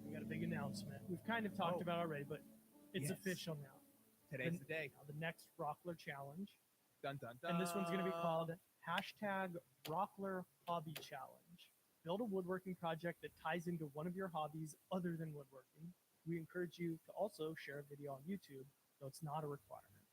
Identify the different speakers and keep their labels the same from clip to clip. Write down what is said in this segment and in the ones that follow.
Speaker 1: We got a big announcement. We've kind of talked about it already, but it's
Speaker 2: Yes.
Speaker 1: official now.
Speaker 2: Today's the day.
Speaker 1: The next Rockler challenge.
Speaker 2: Dun dun dun.
Speaker 1: And this one's going to be called #Rockler Hobby Challenge. Build a woodworking project that ties into one of your hobbies other than woodworking. We encourage you to also share a video on YouTube, though it's not a requirement.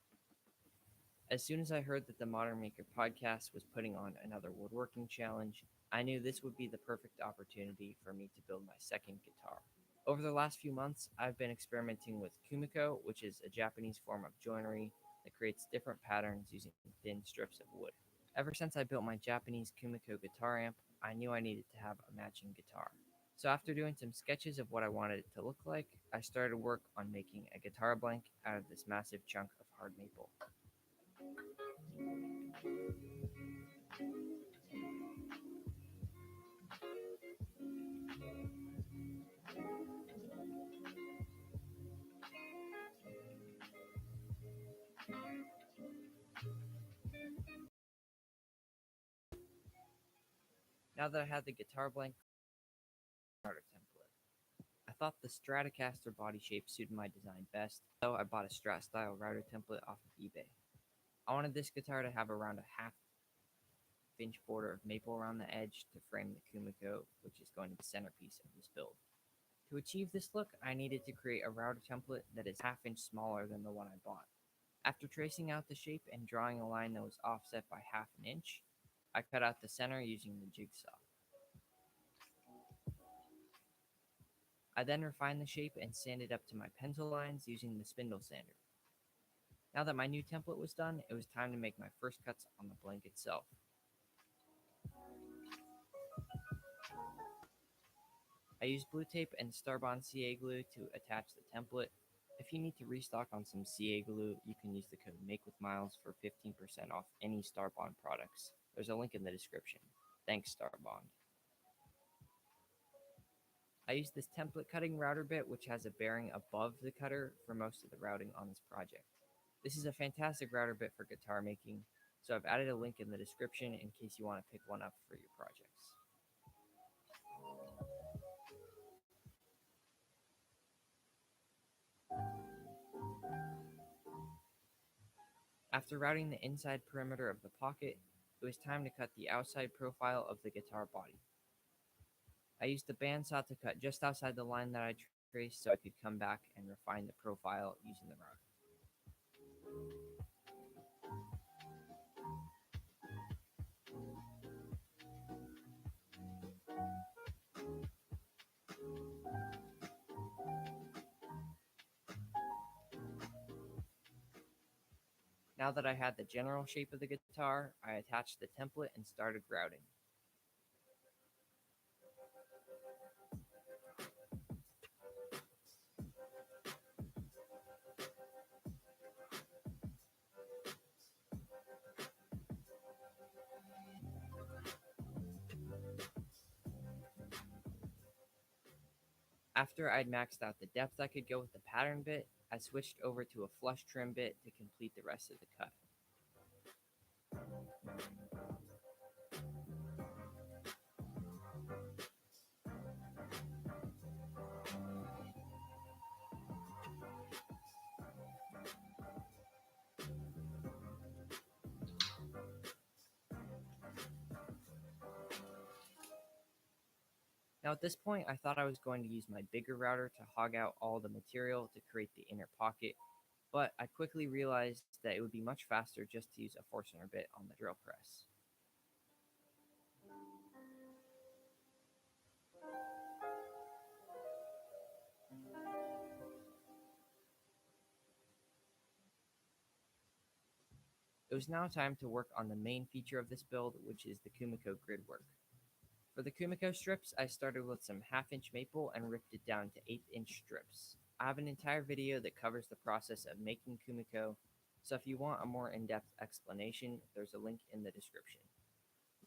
Speaker 3: As soon as I heard that the Modern Maker podcast was putting on another woodworking challenge, I knew this would be the perfect opportunity for me to build my second guitar. Over the last few months, I've been experimenting with kumiko, which is a Japanese form of joinery that creates different patterns using thin strips of wood. Ever since I built my Japanese kumiko guitar amp, I knew I needed to have a matching guitar. So after doing some sketches of what I wanted it to look like, I started work on making a guitar blank out of this massive chunk of hard maple. Now that I had the guitar blank router template, I thought the Stratocaster body shape suited my design best, so I bought a Strat style router template off of eBay. I wanted this guitar to have around a half-inch border of maple around the edge to frame the kumiko, which is going to be the centerpiece of this build. To achieve this look, I needed to create a router template that is half-inch smaller than the one I bought. After tracing out the shape and drawing a line that was offset by half an inch, I cut out the center using the jigsaw. I then refined the shape and sanded up to my pencil lines using the spindle sander. Now that my new template was done, it was time to make my first cuts on the blank itself. I used blue tape and Starbond CA glue to attach the template. If you need to restock on some CA glue, you can use the code MAKEWITHMILES for 15% off any Starbond products. There's a link in the description. Thanks, Starbond. I used this template cutting router bit, which has a bearing above the cutter for most of the routing on this project. This is a fantastic router bit for guitar making, so I've added a link in the description in case you want to pick one up for your projects. After routing the inside perimeter of the pocket, it was time to cut the outside profile of the guitar body. I used the bandsaw to cut just outside the line that I traced so I could come back and refine the profile using the router. Now that I had the general shape of the guitar, I attached the template and started routing. After I'd maxed out the depth I could go with the pattern bit, I switched over to a flush trim bit to complete the rest of the cut. Now at this point, I thought I was going to use my bigger router to hog out all the material to create the inner pocket, but I quickly realized that it would be much faster just to use a Forstner bit on the drill press. It was now time to work on the main feature of this build, which is the Kumiko grid work. For the Kumiko strips, I started with some half-inch maple and ripped it down to 1/8-inch strips. I have an entire video that covers the process of making Kumiko, so if you want a more in-depth explanation, there's a link in the description.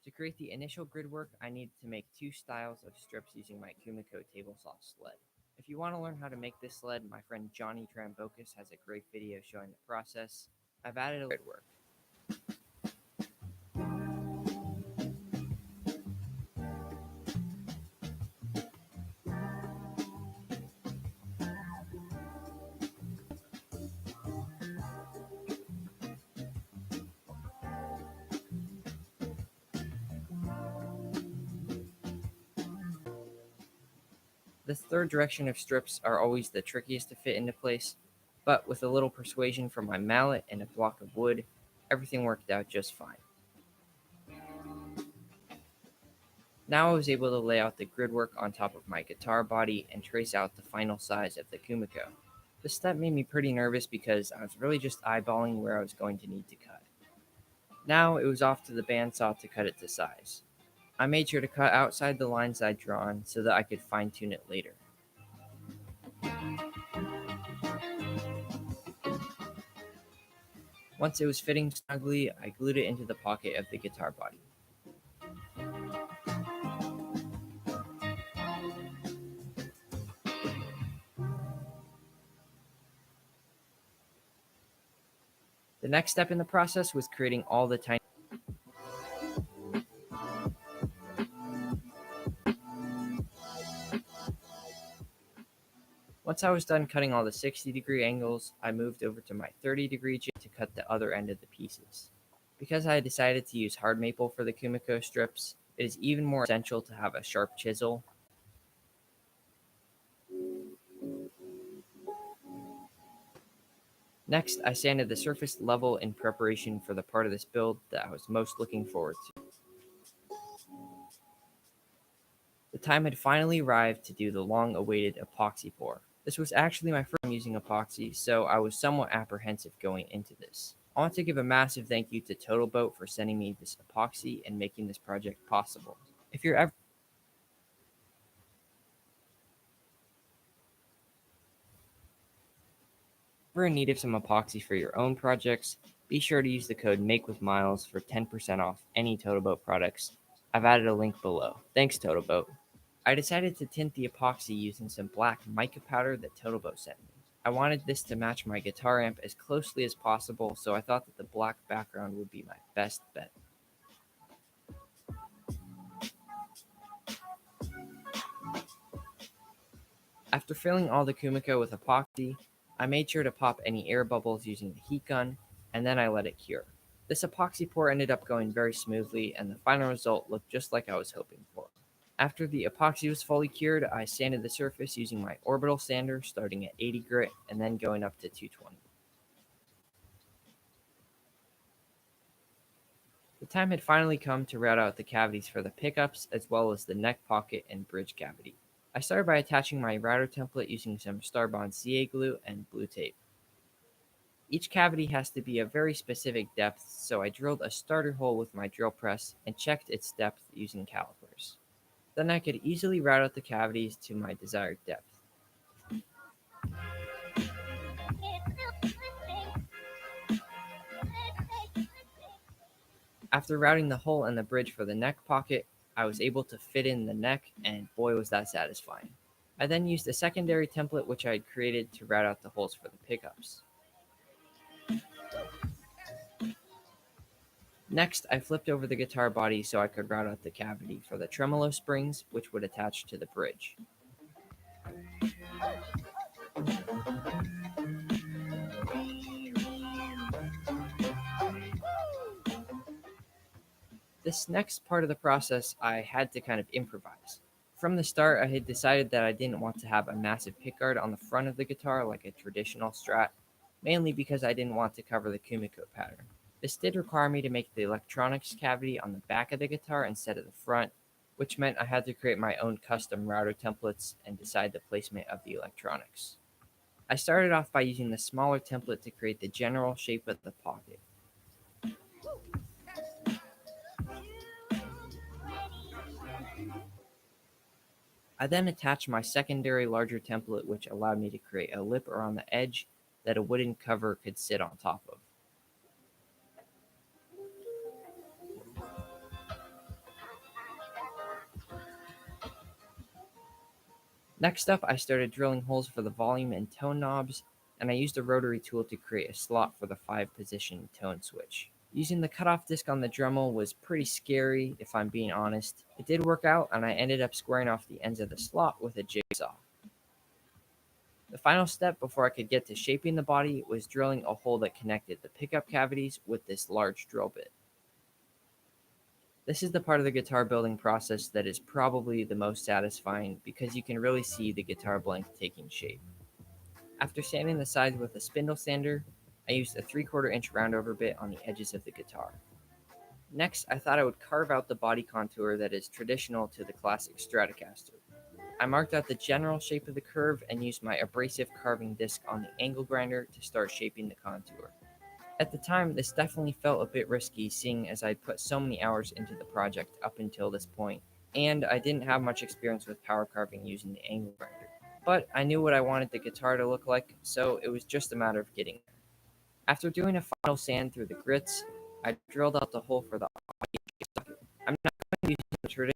Speaker 3: To create the initial grid work, I needed to make 2 styles of strips using my Kumiko table saw sled. If you want to learn how to make this sled, my friend Johnny Trambocus has a great video showing the process. I've added a grid work. The third direction of strips are always the trickiest to fit into place, but with a little persuasion from my mallet and a block of wood, everything worked out just fine. Now I was able to lay out the grid work on top of my guitar body and trace out the final size of the Kumiko. This step made me pretty nervous because I was really just eyeballing where I was going to need to cut. Now it was off to the bandsaw to cut it to size. I made sure to cut outside the lines I'd drawn so that I could fine-tune it later. Once it was fitting snugly, I glued it into the pocket of the guitar body. The next step in the process was creating all the tiny Once I was done cutting all the 60-degree angles, I moved over to my 30-degree jig to cut the other end of the pieces. Because I had decided to use hard maple for the Kumiko strips, it is even more essential to have a sharp chisel. Next, I sanded the surface level in preparation for the part of this build that I was most looking forward to. The time had finally arrived to do the long-awaited epoxy pour. This was actually my first time using epoxy, so I was somewhat apprehensive going into this. I want to give a massive thank you to TotalBoat for sending me this epoxy and making this project possible. If you're ever in need of some epoxy for your own projects, be sure to use the code MAKEWITHMILES for 10% off any TotalBoat products. I've added a link below. Thanks, TotalBoat. I decided to tint the epoxy using some black mica powder that TotalBoat sent me. I wanted this to match my guitar amp as closely as possible, so I thought that the black background would be my best bet. After filling all the Kumiko with epoxy, I made sure to pop any air bubbles using the heat gun, and then I let it cure. This epoxy pour ended up going very smoothly, and the final result looked just like I was hoping for. After the epoxy was fully cured, I sanded the surface using my orbital sander, starting at 80 grit and then going up to 220. The time had finally come to route out the cavities for the pickups, as well as the neck pocket and bridge cavity. I started by attaching my router template using some Starbond CA glue and blue tape. Each cavity has to be a very specific depth, so I drilled a starter hole with my drill press and checked its depth using calipers. Then I could easily route out the cavities to my desired depth. After routing the hole and the bridge for the neck pocket, I was able to fit in the neck, and boy was that satisfying. I then used a secondary template which I had created to route out the holes for the pickups. Next, I flipped over the guitar body so I could route out the cavity for the tremolo springs, which would attach to the bridge. This next part of the process, I had to kind of improvise. From the start, I had decided that I didn't want to have a massive pickguard on the front of the guitar like a traditional Strat, mainly because I didn't want to cover the Kumiko pattern. This did require me to make the electronics cavity on the back of the guitar instead of the front, which meant I had to create my own custom router templates and decide the placement of the electronics. I started off by using the smaller template to create the general shape of the pocket. I then attached my secondary larger template, which allowed me to create a lip around the edge that a wooden cover could sit on top of. Next up, I started drilling holes for the volume and tone knobs, and I used a rotary tool to create a slot for the 5-position tone switch. Using the cutoff disc on the Dremel was pretty scary, if I'm being honest. It did work out, and I ended up squaring off the ends of the slot with a jigsaw. The final step before I could get to shaping the body was drilling a hole that connected the pickup cavities with this large drill bit. This is the part of the guitar building process that is probably the most satisfying because you can really see the guitar blank taking shape. After sanding the sides with a spindle sander, I used a 3/4 inch roundover bit on the edges of the guitar. Next, I thought I would carve out the body contour that is traditional to the classic Stratocaster. I marked out the general shape of the curve and used my abrasive carving disc on the angle grinder to start shaping the contour. At the time, this definitely felt a bit risky, seeing as I'd put so many hours into the project up until this point, and I didn't have much experience with power carving using the angle grinder. But I knew what I wanted the guitar to look like, so it was just a matter of getting there. After doing a final sand through the grits, I drilled out the hole for the audio socket. I'm not going to use the traditional.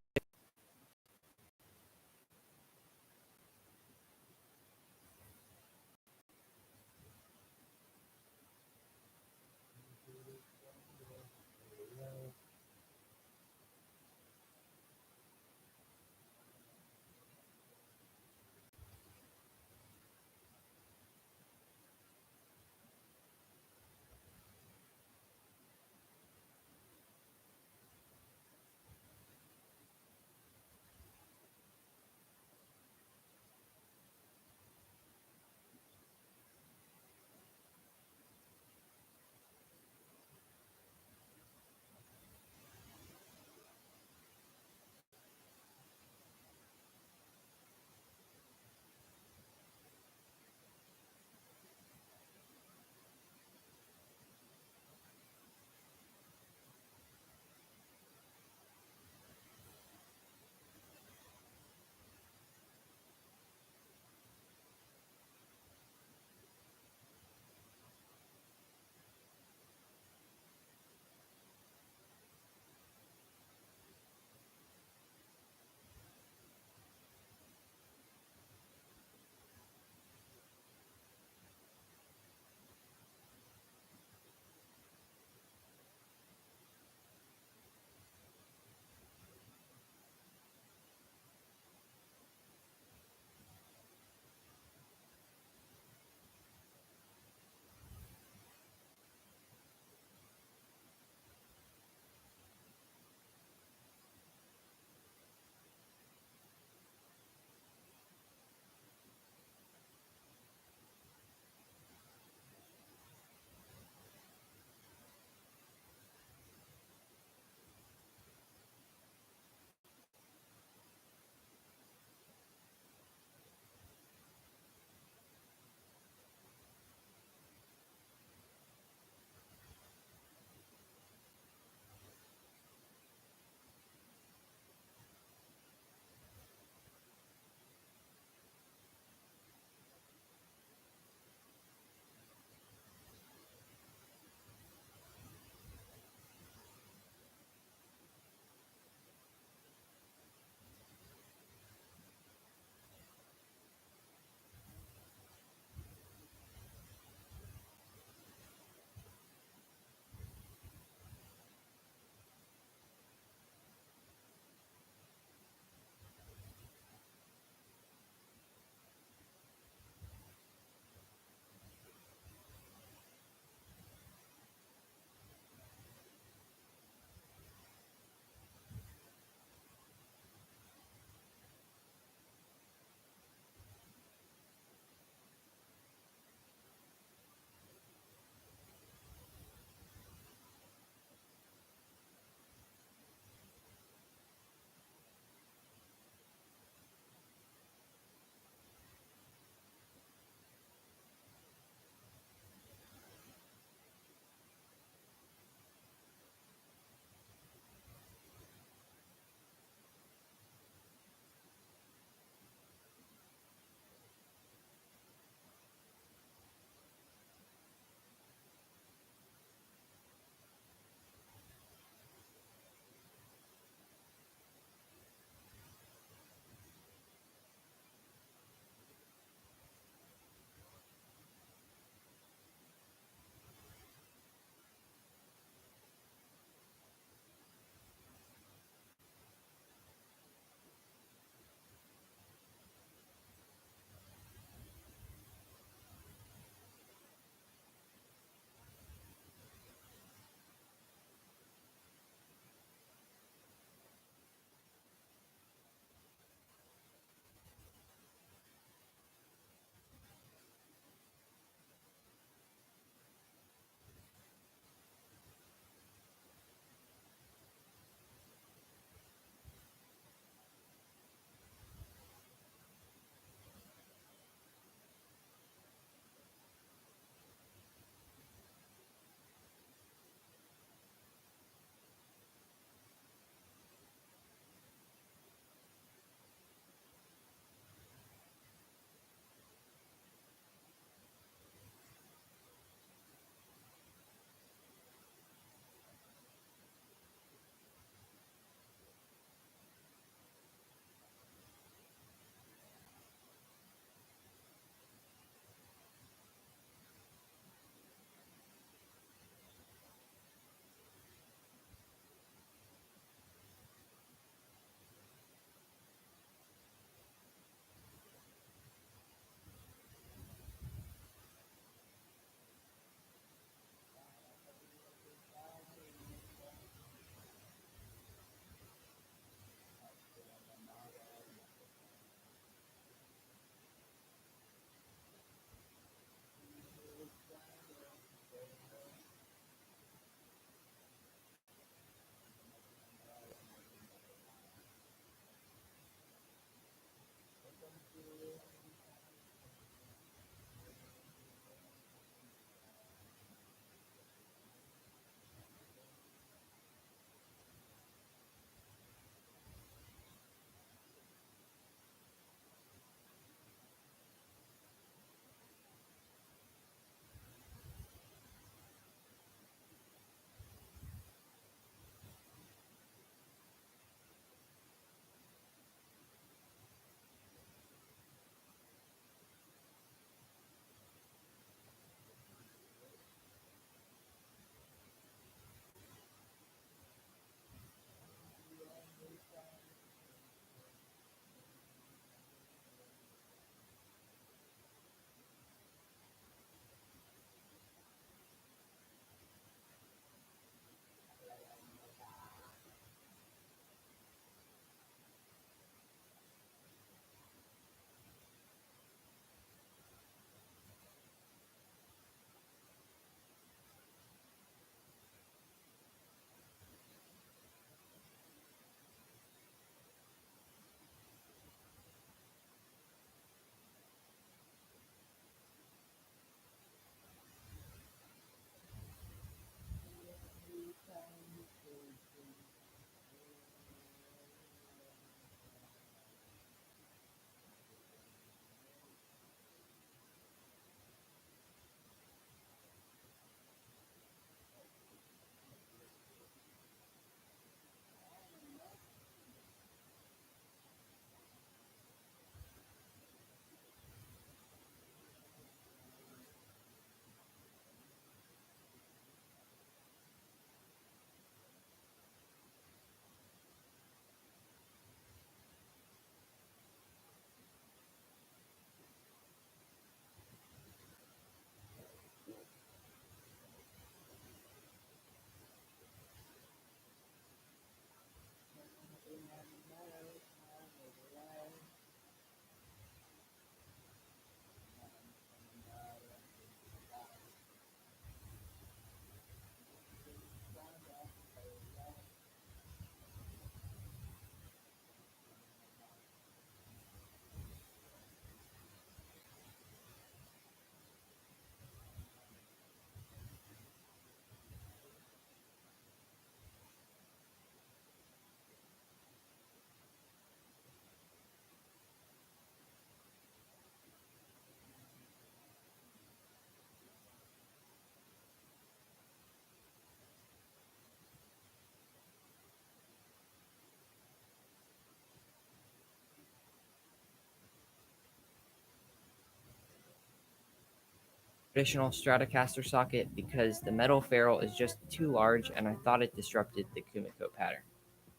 Speaker 3: traditional Stratocaster socket because the metal ferrule is just too large and I thought it disrupted the Kumiko pattern.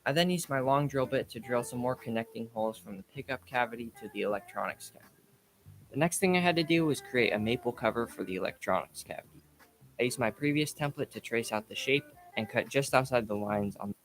Speaker 3: I then used my long drill bit to drill some more connecting holes from the pickup cavity to the electronics cavity. The next thing I had to do was create a maple cover for the electronics cavity. I used my previous template to trace out the shape and cut just outside the lines on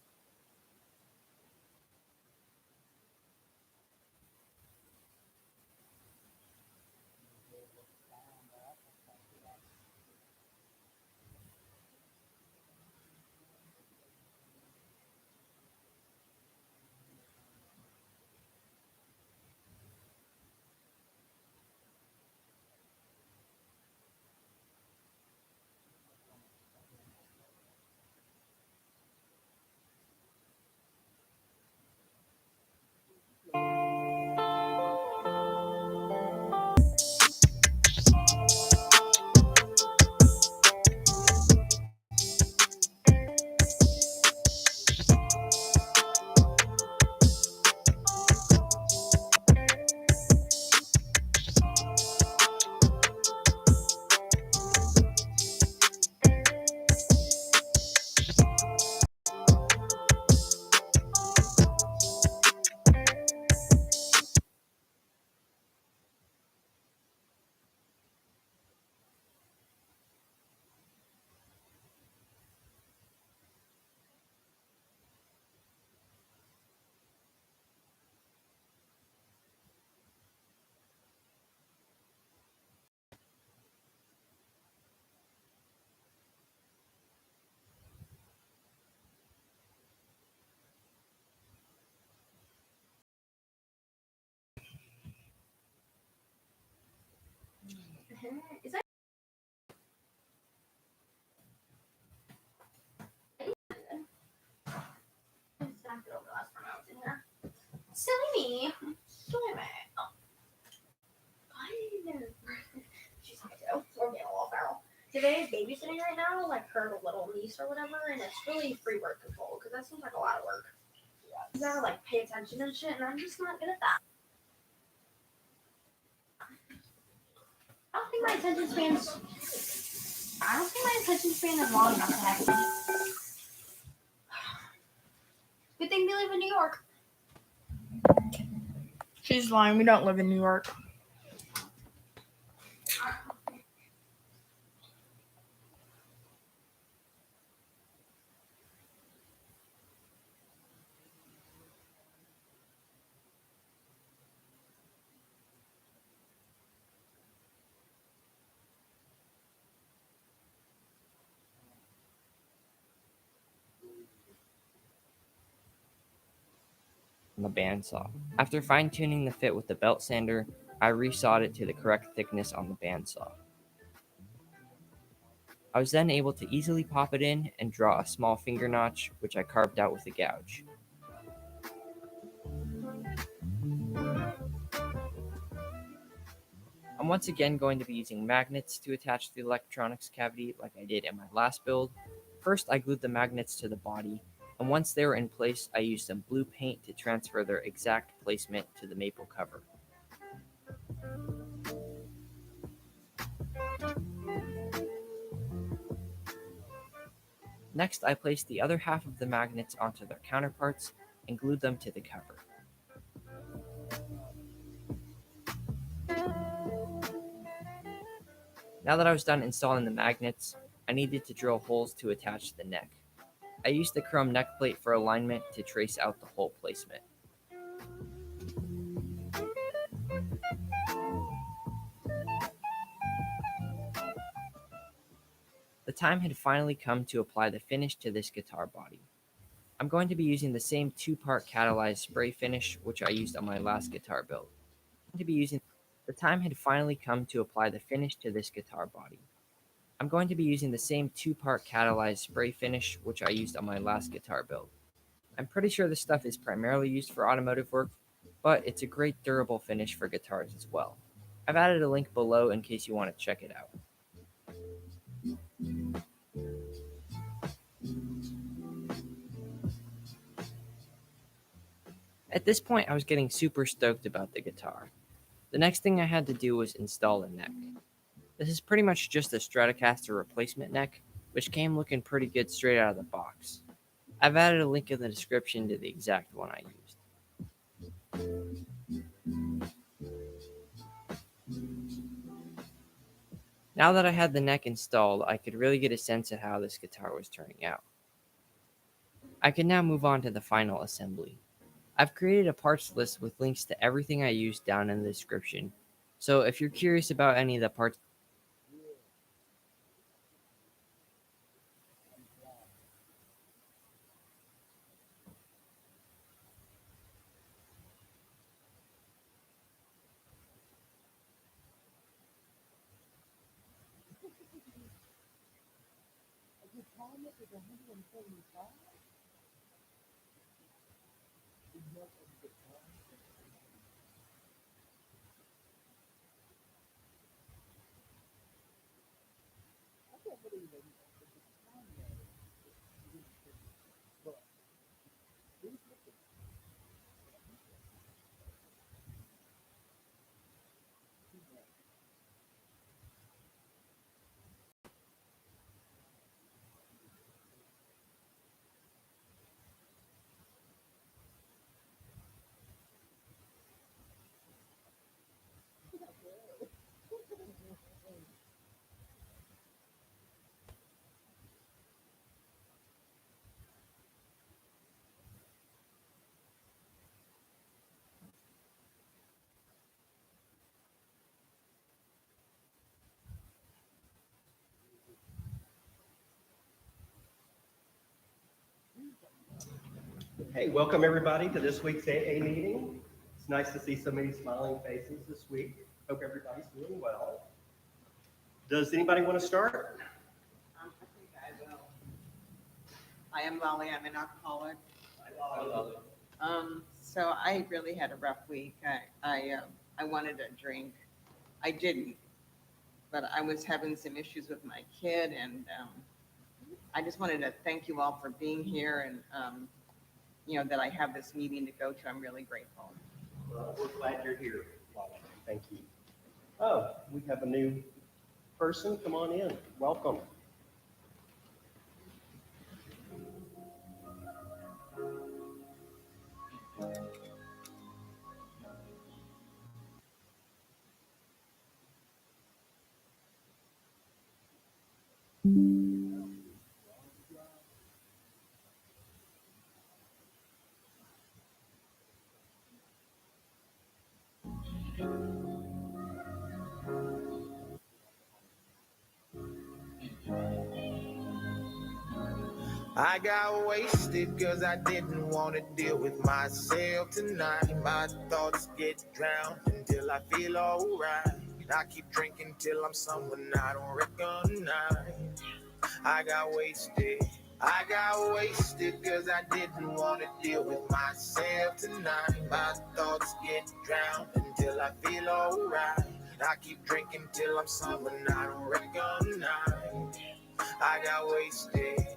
Speaker 4: Is that silly me? Silly me. Oh. I know. She's like, oh, we're getting a little feral. Today's babysitting right now, like her little niece or whatever, and it's really free work control because that seems like a lot of work. You gotta like pay attention and shit, and I'm just not good at that. I don't think my attention span is long enough to have it. Good thing we live in New York. She's lying. We don't live in New York.
Speaker 3: the bandsaw. After fine-tuning the fit with the belt sander, I resawed it to the correct thickness on the bandsaw. I was then able to easily pop it in and draw a small finger notch, which I carved out with a gouge. I'm once again going to be using magnets to attach the electronics cavity like I did in my last build. First, I glued the magnets to the body, and once they were in place, I used some blue paint to transfer their exact placement to the maple cover. Next, I placed the other half of the magnets onto their counterparts and glued them to the cover. Now that I was done installing the magnets, I needed to drill holes to attach the neck. I used the chrome neck plate for alignment to trace out the hole placement. The time had finally come to apply the finish to this guitar body. I'm going to be using the same two-part catalyzed spray finish which I used on my last guitar build. The time had finally come to apply the finish to this guitar body. I'm going to be using the same two-part catalyzed spray finish which I used on my last guitar build. I'm pretty sure this stuff is primarily used for automotive work, but it's a great durable finish for guitars as well. I've added a link below in case you want to check it out. At this point, I was getting super stoked about the guitar. The next thing I had to do was install a neck. This is pretty much just a Stratocaster replacement neck, which came looking pretty good straight out of the box. I've added a link in the description to the exact one I used. Now that I had the neck installed, I could really get a sense of how this guitar was turning out. I can now move on to the final assembly. I've created a parts list with links to everything I used down in the description, so if you're curious about any of the parts,
Speaker 5: Hey, welcome everybody to this week's AA meeting. It's nice to see so many smiling faces this week. Hope everybody's doing well. Does anybody want to start?
Speaker 6: I think I will. I am Lolly. I'm an alcoholic. So I really had a rough week. I wanted a drink. I didn't, but I was having some issues with my kid, and I just wanted to thank you all for being here, and that I have this meeting to go to. I'm really grateful.
Speaker 5: Well, we're glad you're here. Thank you. Oh, we have a new person. Come on in. Welcome.
Speaker 7: I got wasted cause I didn't want to deal with myself tonight. My thoughts get drowned until I feel alright. I keep drinking till I'm someone I don't recognize. I got wasted cause I didn't want to deal with myself tonight. My thoughts get drowned until I feel alright. I keep drinking till I'm someone I don't recognize. I got wasted.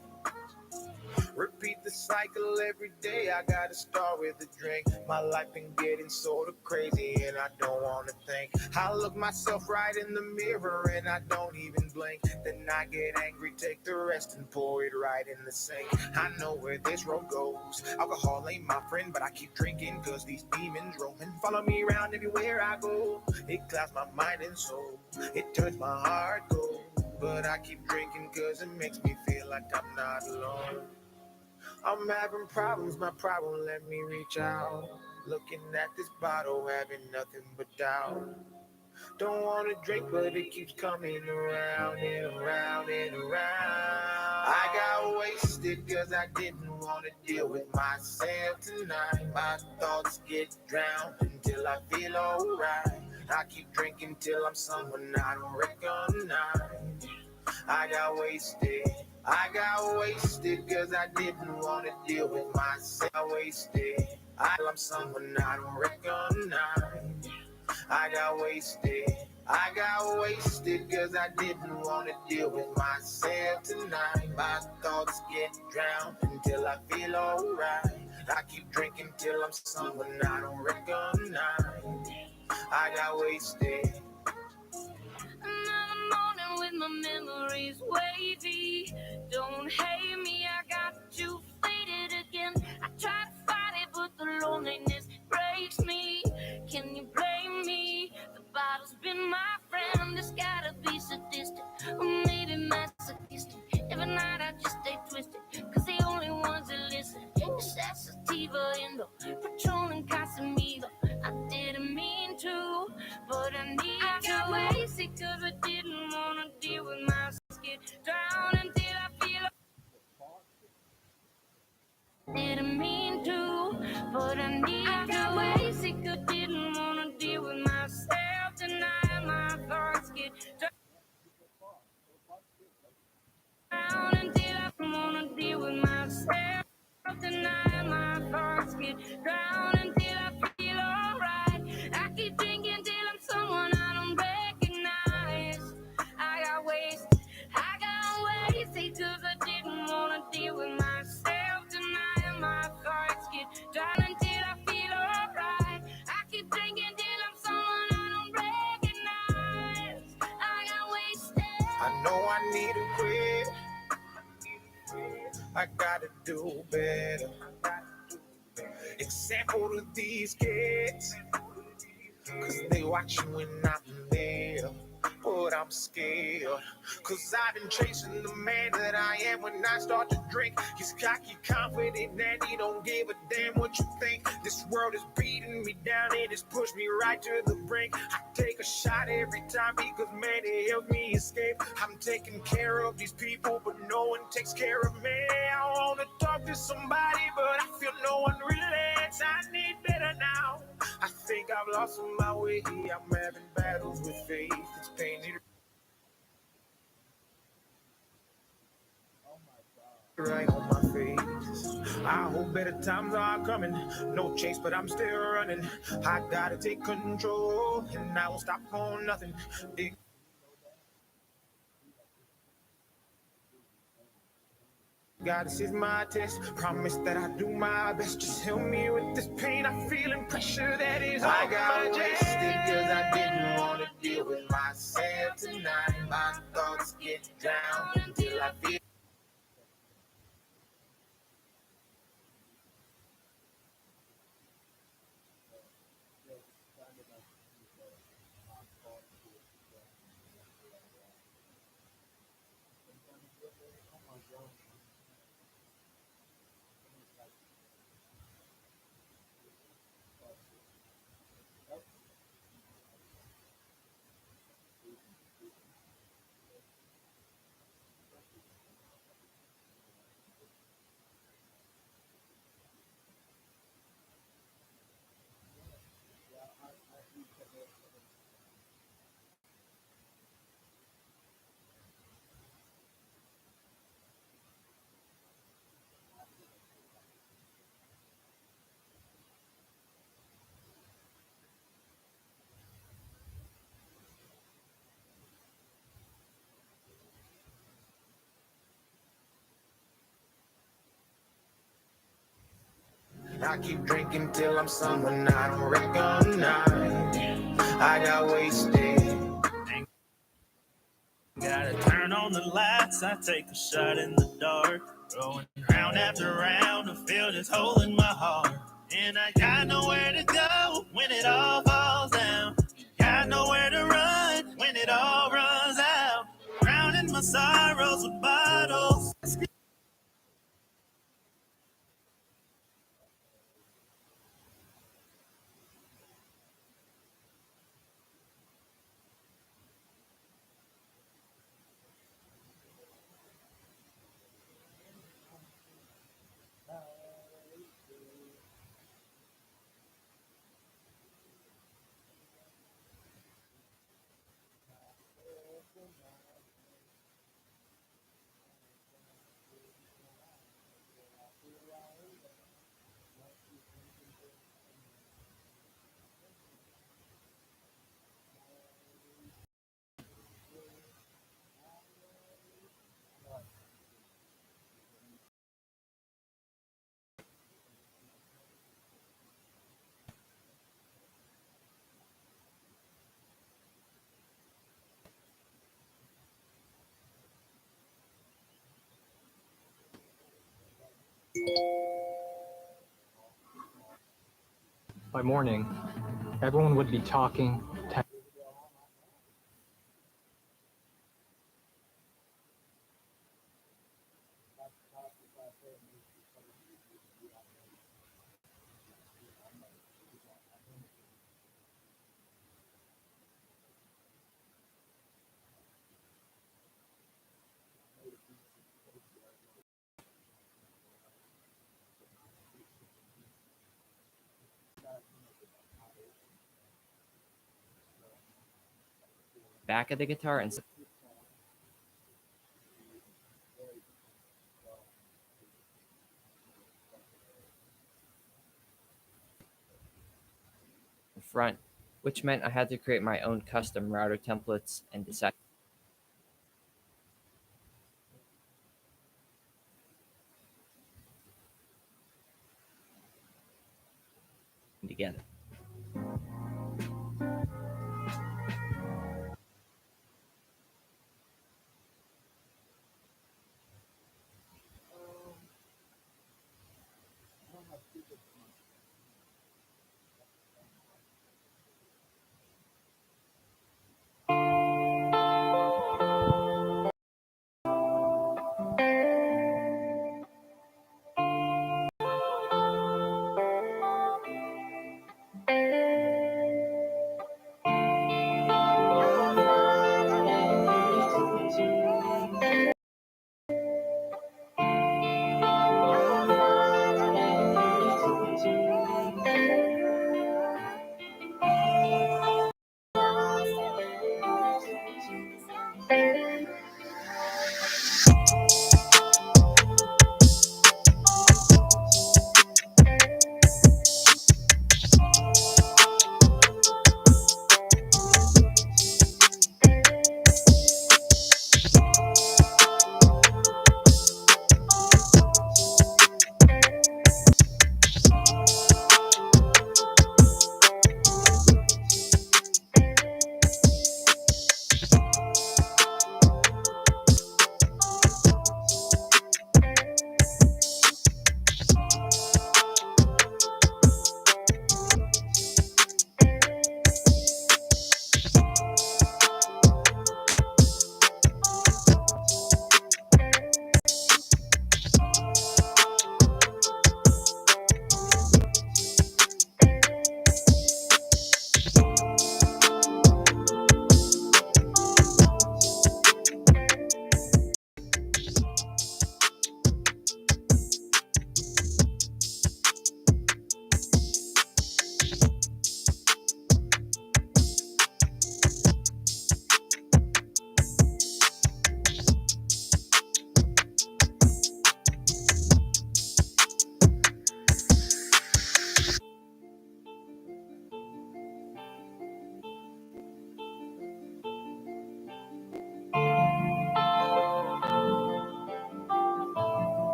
Speaker 7: Repeat the cycle every day. I gotta start with a drink. My life been getting sort of crazy and I don't wanna think. I look myself right in the mirror and I don't even blink. Then I get angry, take the rest and pour it right in the sink. I know where this road goes. Alcohol ain't my friend, but I keep drinking cause these demons roaming. Follow me around everywhere I go. It clouds my mind and soul. It turns my heart cold. But I keep drinking cause it makes me feel like I'm not alone. I'm having problems, my problem let me reach out. Looking at this bottle, having nothing but doubt. Don't want to drink, but it keeps coming around and around and around. I got wasted cause I didn't want to deal with myself tonight. My thoughts get drowned until I feel alright. I keep drinking till I'm someone I don't recognize. I got wasted cause I didn't want to deal with myself. I'm someone I don't recognize. I got wasted cause I didn't want to deal with myself tonight. My thoughts get drowned until I feel alright. I keep drinking till I'm someone I don't recognize. I got wasted.
Speaker 8: my memories wavy. Don't hate me, I got you faded again. I try to fight it, but the loneliness breaks me. Can you blame me? The bottle's been my friend. It's gotta be sadistic, or maybe masochistic. Every night I just stay twisted, cause the only ones that listen is that sativa, Indo, Patron and Casamigos. I didn't mean to, but I need to. I got wasted cause I didn't wanna deal with my skin. Drown until I feel. Didn't mean to, but I need to. I got wasted cause I didn't wanna deal with myself tonight. My thoughts get drowned until I wanna deal with myself tonight. My thoughts get drowned until I feel alright. I keep drinking till I'm someone I don't recognize. I got wasted cause I didn't wanna deal with myself tonight. My thoughts get drowned until I feel alright. I keep drinking till I'm someone I don't recognize. I got wasted.
Speaker 7: I know I need to quit. I gotta do better. Example to these kids, cause they watching when I'm there. But I'm scared, cause I've been chasing the man that I am when I start to drink. He's cocky, confident, and he don't give a damn what you think. This world is beating me down and it's pushed me right to the brink. I take a shot every time because, man, it helps me escape. I'm taking care of these people, but no one takes care of me. I wanna talk to somebody, but I feel no one relates. I need better now. I think I've lost my way. I'm having battles with faith. It's painted right on my face. I hope better times are coming. No chase, but I'm still running. I gotta take control, and I won't stop on nothing. God, this is my test. Promise that I do my best. Just help me with this pain. I'm feeling pressure that is I got wasted cause I didn't want to deal with myself tonight. My thoughts get down until I feel. I keep drinking till I'm someone I don't recognize. I got wasted.
Speaker 9: Gotta turn on the lights, I take a shot in the dark. Going round after round to fill this hole in my heart. And I got nowhere to go when it all falls down. Got nowhere to run when it all runs out. Drowning my sorrows with bottles.
Speaker 10: By morning, everyone would be talking,
Speaker 3: back of the guitar and front, which meant I had to create my own custom router templates and decide together.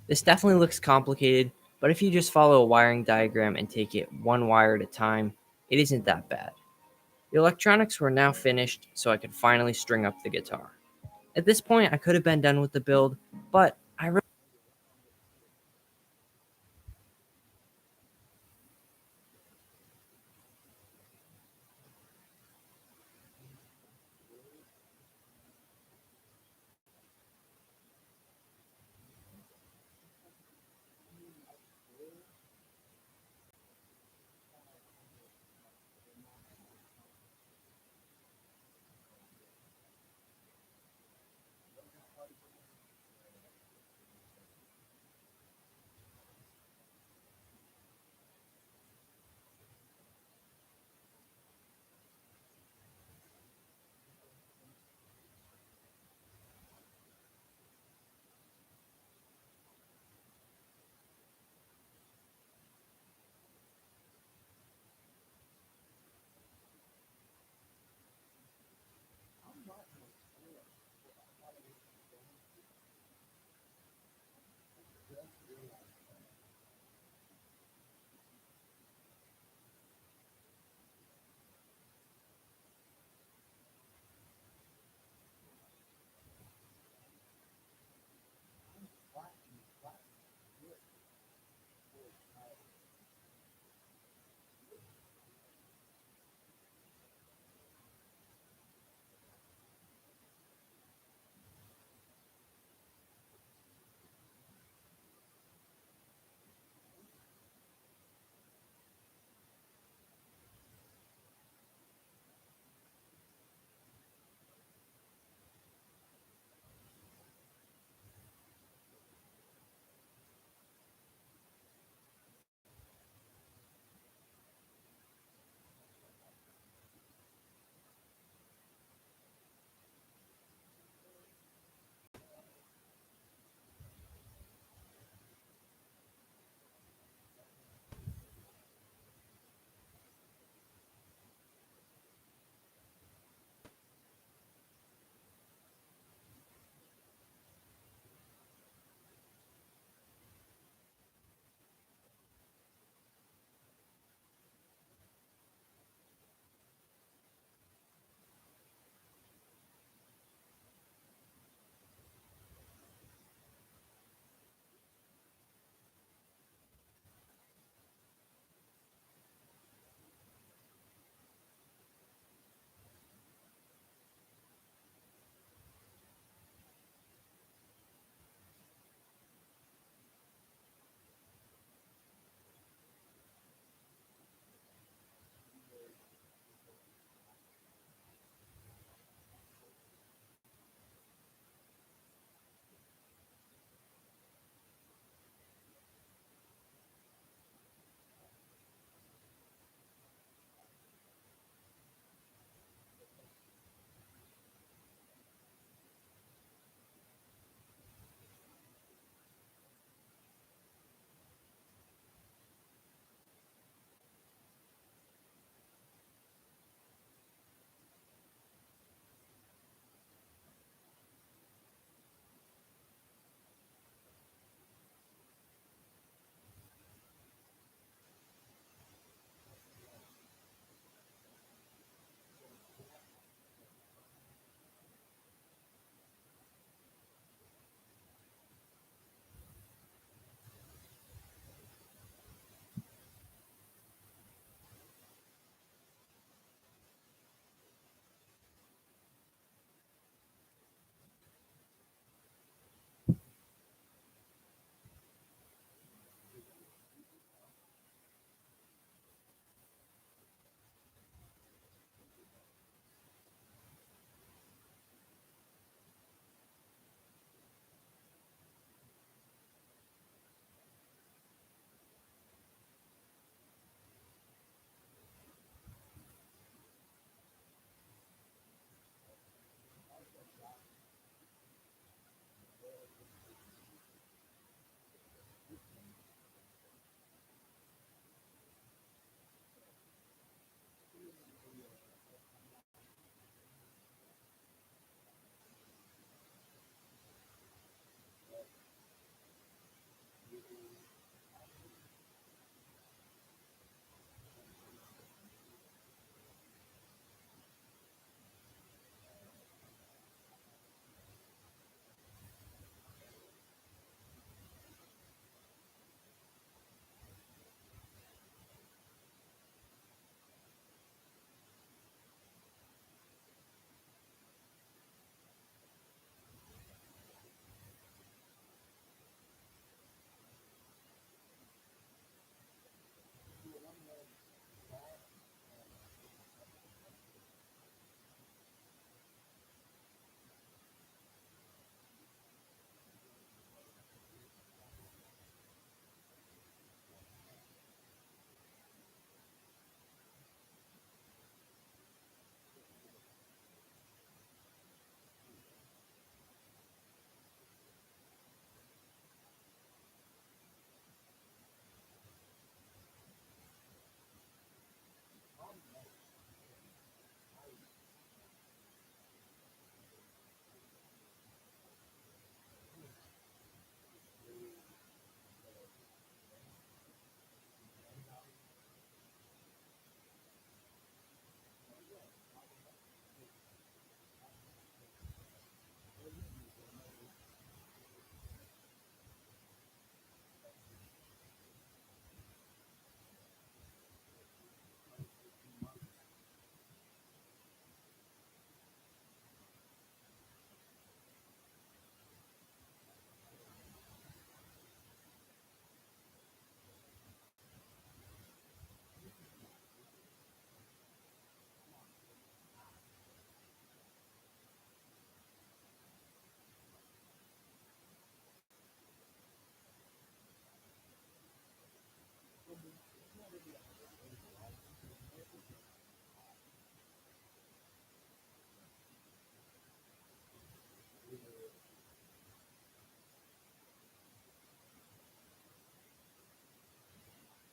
Speaker 3: This definitely looks complicated, but if you just follow a wiring diagram and take it one wire at a time, it isn't that bad. The electronics were now finished, so I could finally string up the guitar. At this point, I could have been done with the build, but I really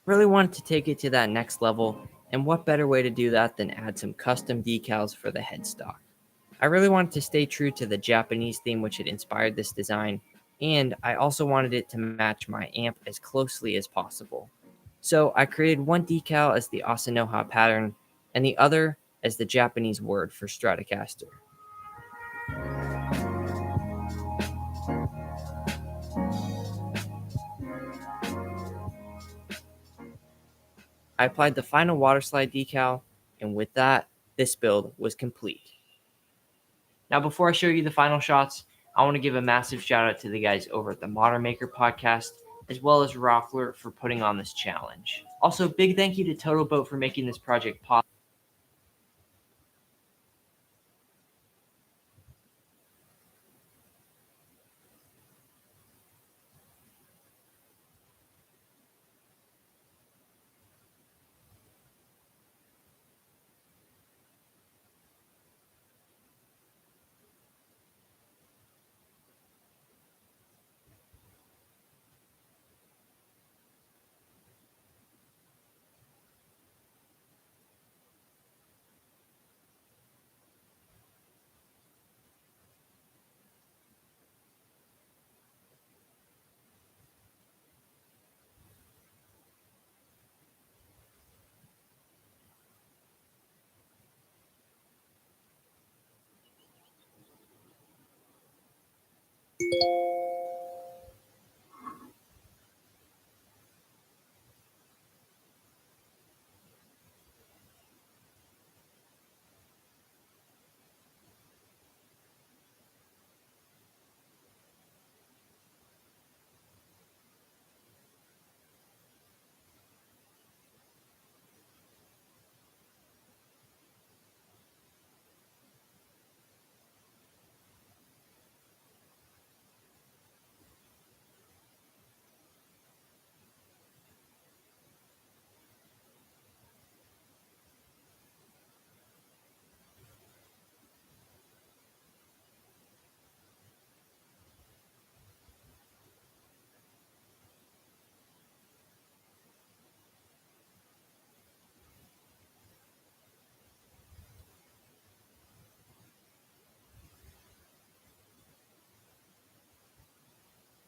Speaker 3: Really wanted to take it to that next level, and what better way to do that than add some custom decals for the headstock. I really wanted to stay true to the Japanese theme which had inspired this design, and I also wanted it to match my amp as closely as possible. So I created one decal as the Asanoha pattern, and the other as the Japanese word for Stratocaster. I applied the final waterslide decal, and with that, this build was complete. Now, before I show you the final shots, I want to give a massive shout out to the guys over at the Modern Maker podcast, as well as Rockler for putting on this challenge. Also, big thank you to Total Boat for making this project possible.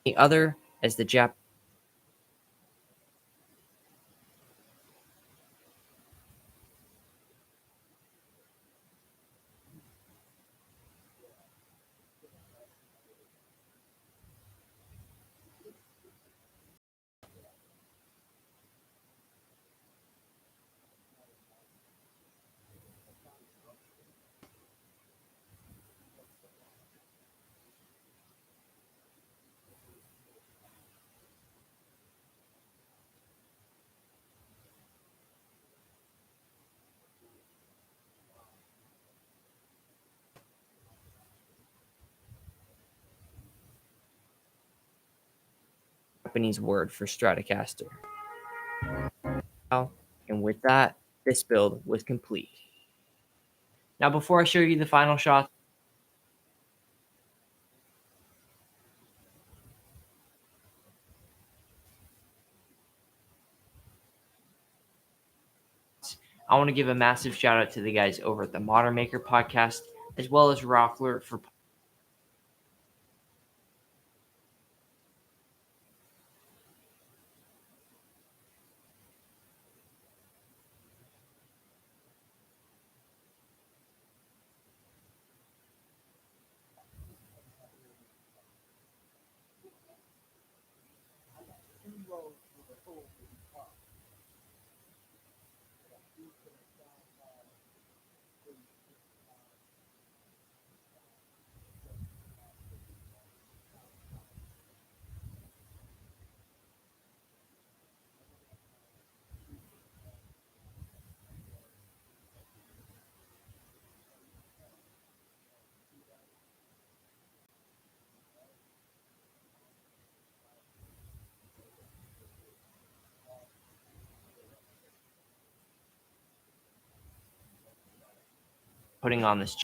Speaker 3: The other as the Japanese. Japanese word for Stratocaster. And with that, this build was complete. Now, before I show you the final shots, I want to give a massive shout out to the guys over at the Modern Maker podcast, as well as Rockler for putting on this.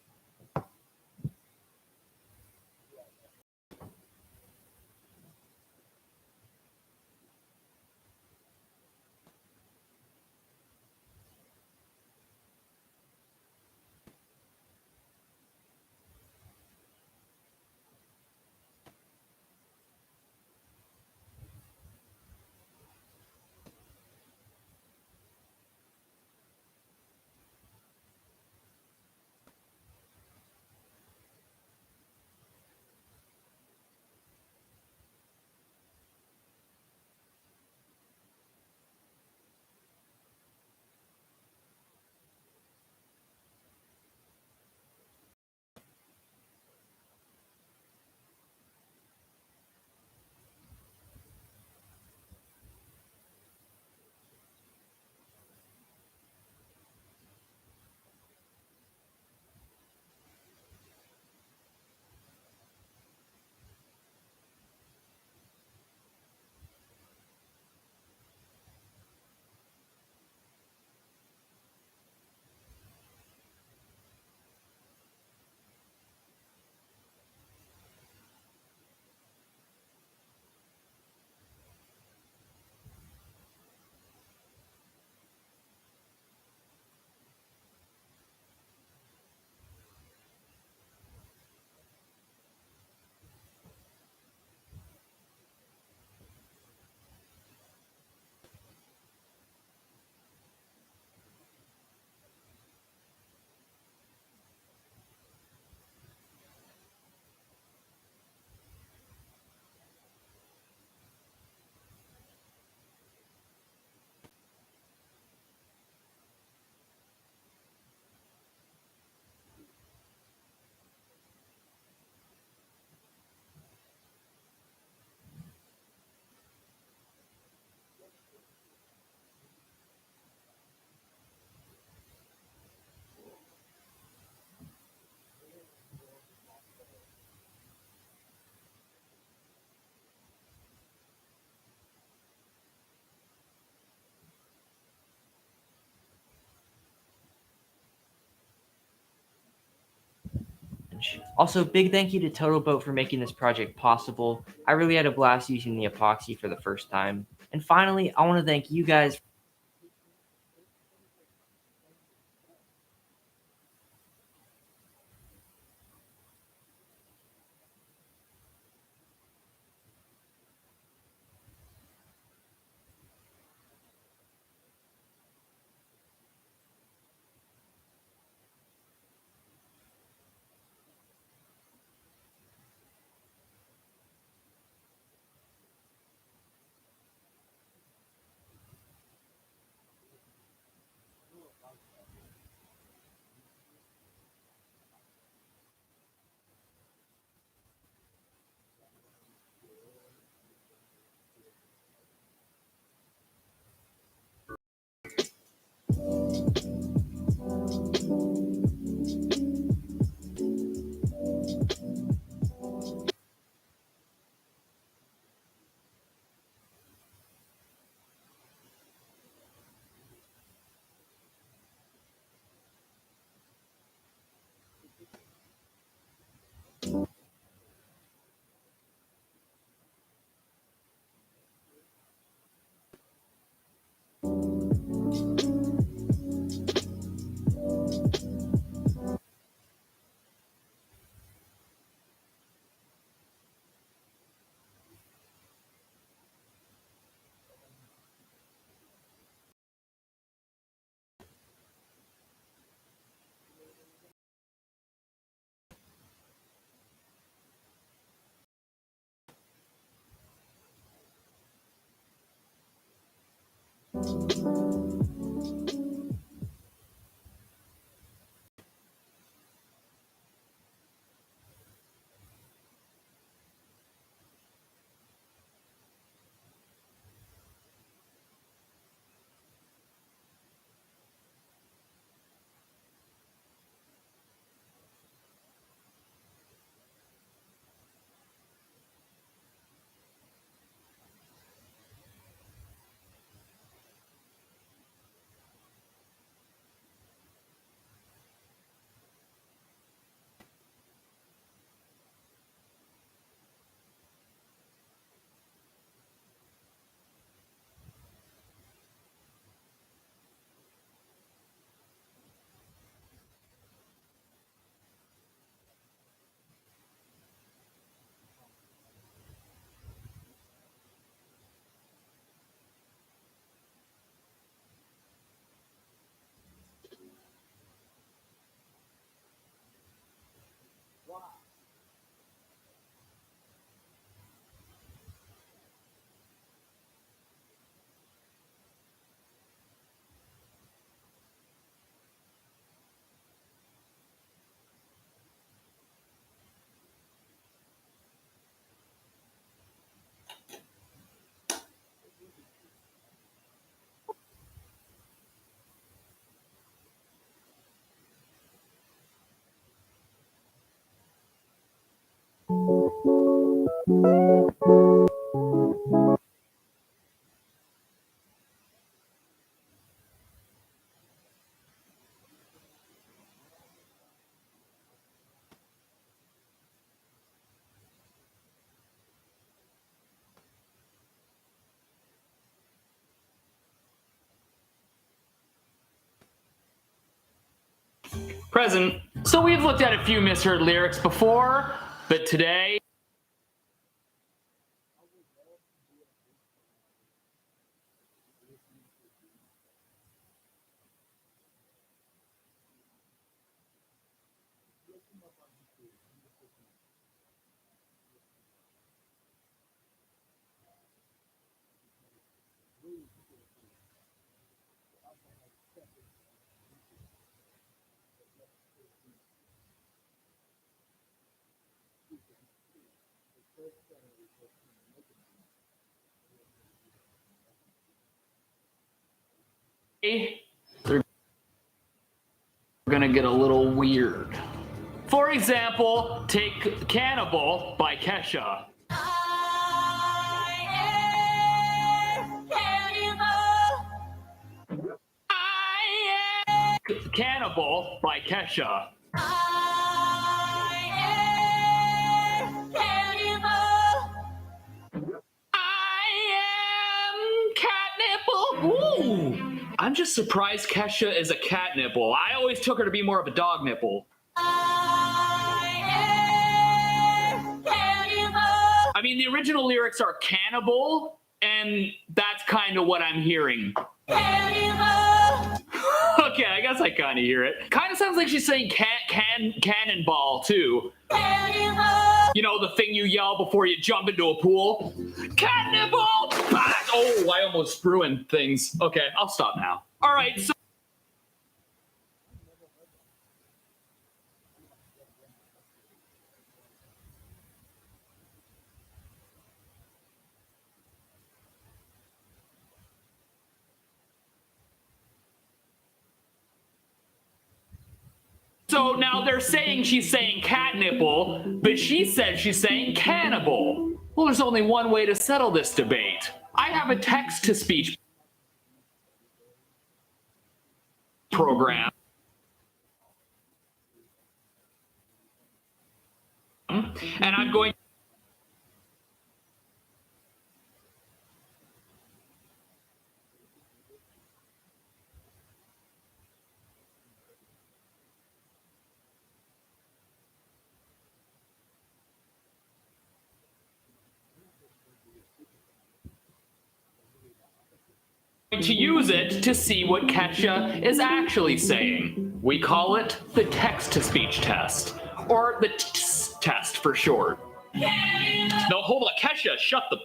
Speaker 3: Challenge. Also, big thank you to Total Boat for making this project possible. I really had a blast using the epoxy for the first time. And finally, I want to thank you guys.
Speaker 11: Present. So we've looked at a few misheard lyrics before, but today. They're gonna get a little weird. For example, take Cannibal by Kesha. Cannibal by Kesha. I'm just surprised Kesha is a cat nipple. I always took her to be more of a dog nipple. I mean, the original lyrics are cannibal, and that's kind of what I'm hearing. Okay, I guess I kind of hear it. Kind of sounds like she's saying cannonball, too. You know, the thing you yell before you jump into a pool? Cannibal! Oh, I almost ruined things. Okay, I'll stop now. All right, so... So now they're saying she's saying cat nipple, but she said she's saying cannibal. Well, there's only one way to settle this debate. I have a text-to-speech program. And I'm going to use it to see what Kesha is actually saying. We call it the text-to-speech test, or the test for short. No, hold on, Kesha, shut the...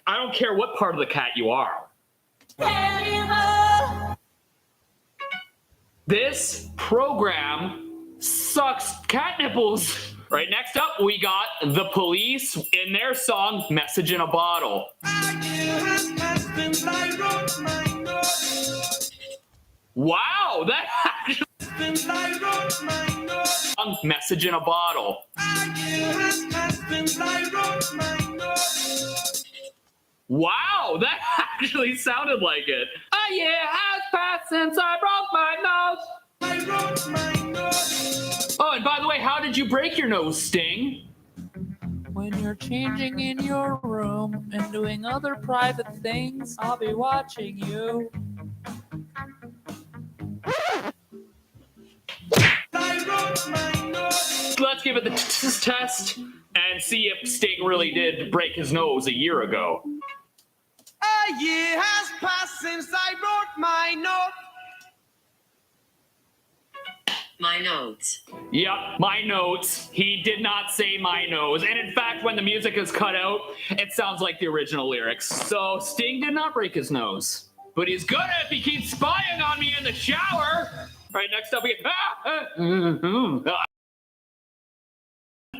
Speaker 11: I don't care what part of the cat you are. This program sucks cat nipples. Right, next up, we got The Police in their song, Message in a Bottle. Wow, that actually... Message in a Bottle. Wow, that actually sounded like it. A year has passed since I broke my nose. Oh, and by the way, how did you break your nose, Sting?
Speaker 12: When you're changing in your room and doing other private things, I'll be watching you.
Speaker 11: Let's give it the test and see if Sting really did break his nose a year ago.
Speaker 13: A year has passed since I wrote my note.
Speaker 14: My notes.
Speaker 11: Yep, my notes. He did not say my nose. And in fact, when the music is cut out, it sounds like the original lyrics. So Sting did not break his nose. But he's gonna if he keeps spying on me in the shower. All right, next up we get...